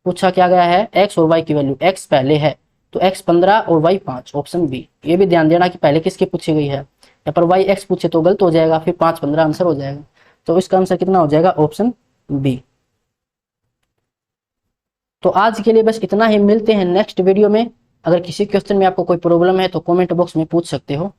पूछा क्या गया है, x और y की वैल्यू, x पहले है तो x 15 और y 5, ऑप्शन बी। ये भी ध्यान देना कि पहले किसकी पूछी गई है, यहाँ पर y x पूछे तो गलत हो जाएगा, फिर 5 15 आंसर हो जाएगा, तो इसका आंसर कितना हो जाएगा, ऑप्शन बी। तो आज के लिए बस इतना ही, मिलते हैं नेक्स्ट वीडियो में। अगर किसी क्वेश्चन में आपको कोई प्रॉब्लम है तो कमेंट बॉक्स में पूछ सकते हो।